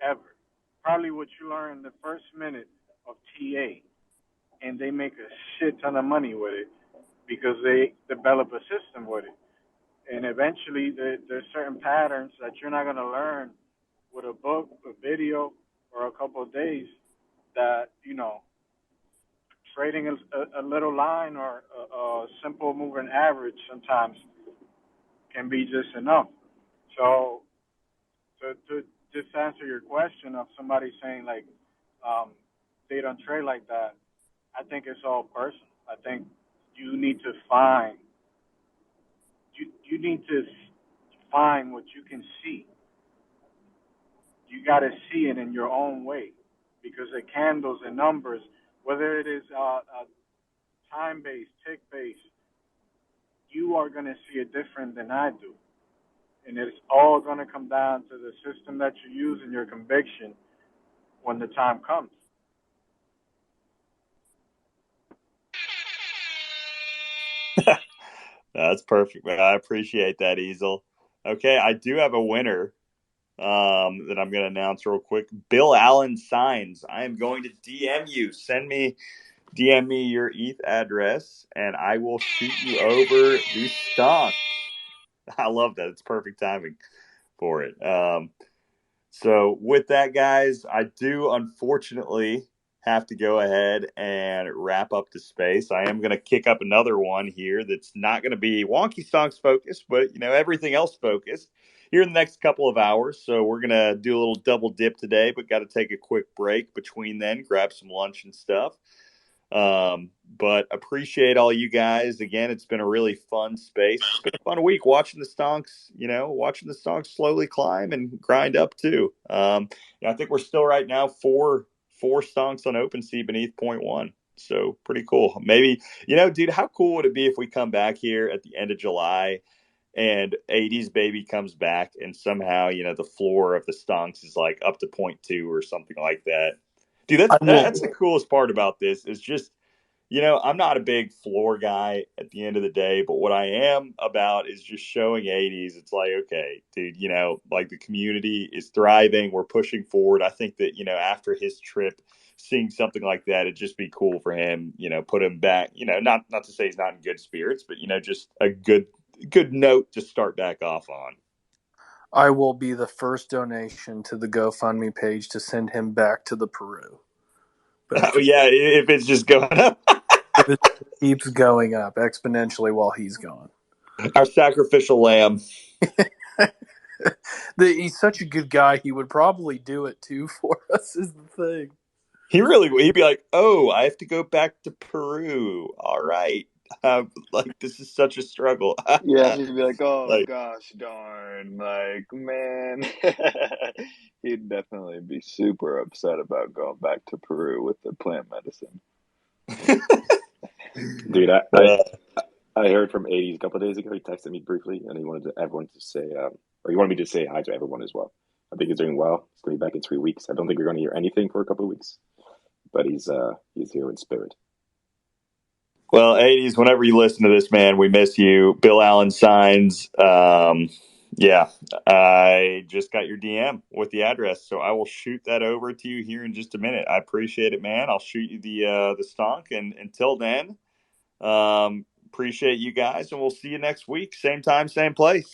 ever. Probably what you learn in the first minute of TA, and they make a shit ton of money with it because they develop a system with it. And eventually, there's certain patterns that you're not going to learn with a book, a video, or a couple of days. That trading a little line or a simple moving average sometimes can be just enough. So to just answer your question of somebody saying like they don't trade like that, I think it's all personal. I think you need to find you need to find what you can see. You got to see it in your own way because the candles and numbers, whether it is time based, tick based, you are going to see it different than I do. And it's all going to come down to the system that you use and your conviction when the time comes. That's perfect, man. I appreciate that, Easel. Okay, I do have a winner that I'm going to announce real quick. Bill Allen Signs. I am going to DM you. DM me your ETH address, and I will shoot you over the stock. I love that. It's perfect timing for it. So with that, guys, I do unfortunately have to go ahead and wrap up the space. I am going to kick up another one here that's not going to be Wonky Stonks focused, but everything else focused here in the next couple of hours. So we're going to do a little double dip today, but got to take a quick break between then, grab some lunch and stuff. But appreciate all you guys. Again, it's been a really fun space. It's been a fun week watching the stonks, watching the stonks slowly climb and grind up too. I think we're still right now four stonks on OpenSea beneath point one. So pretty cool. Maybe, dude, how cool would it be if we come back here at the end of July and 80s baby comes back and somehow, the floor of the stonks is like up to point two or something like that. Dude, I that's will. the coolest part about this is just, I'm not a big floor guy at the end of the day, but what I am about is just showing 80s. It's like, okay, dude, like the community is thriving. We're pushing forward. I think that, after his trip, seeing something like that, it'd just be cool for him, put him back, not to say he's not in good spirits, but, just a good note to start back off on. I will be the first donation to the GoFundMe page to send him back to the Peru. Oh, yeah, if it's just going up. If it keeps going up exponentially while he's gone. Our sacrificial lamb. He's such a good guy, he would probably do it too for us, is the thing. He'd be like, oh, I have to go back to Peru. All right. Like, this is such a struggle. Yeah, he'd be like, "Oh Like, gosh, darn!" Like, man, he'd definitely be super upset about going back to Peru with the plant medicine. Dude, uh, I heard from 80s a couple of days ago. He texted me briefly, and he wanted everyone to say, or he wanted me to say hi to everyone as well. I think he's doing well. He's going to be back in 3 weeks. I don't think we're going to hear anything for a couple of weeks, but he's here in spirit. well, 80s, whenever you listen to this, man, we miss you. Bill Allen signs. Yeah, I just got your DM with the address, so I will shoot that over to you here in just a minute. I appreciate it, man. I'll shoot you the stonk, and until then, appreciate you guys, and we'll see you next week, same time, same place.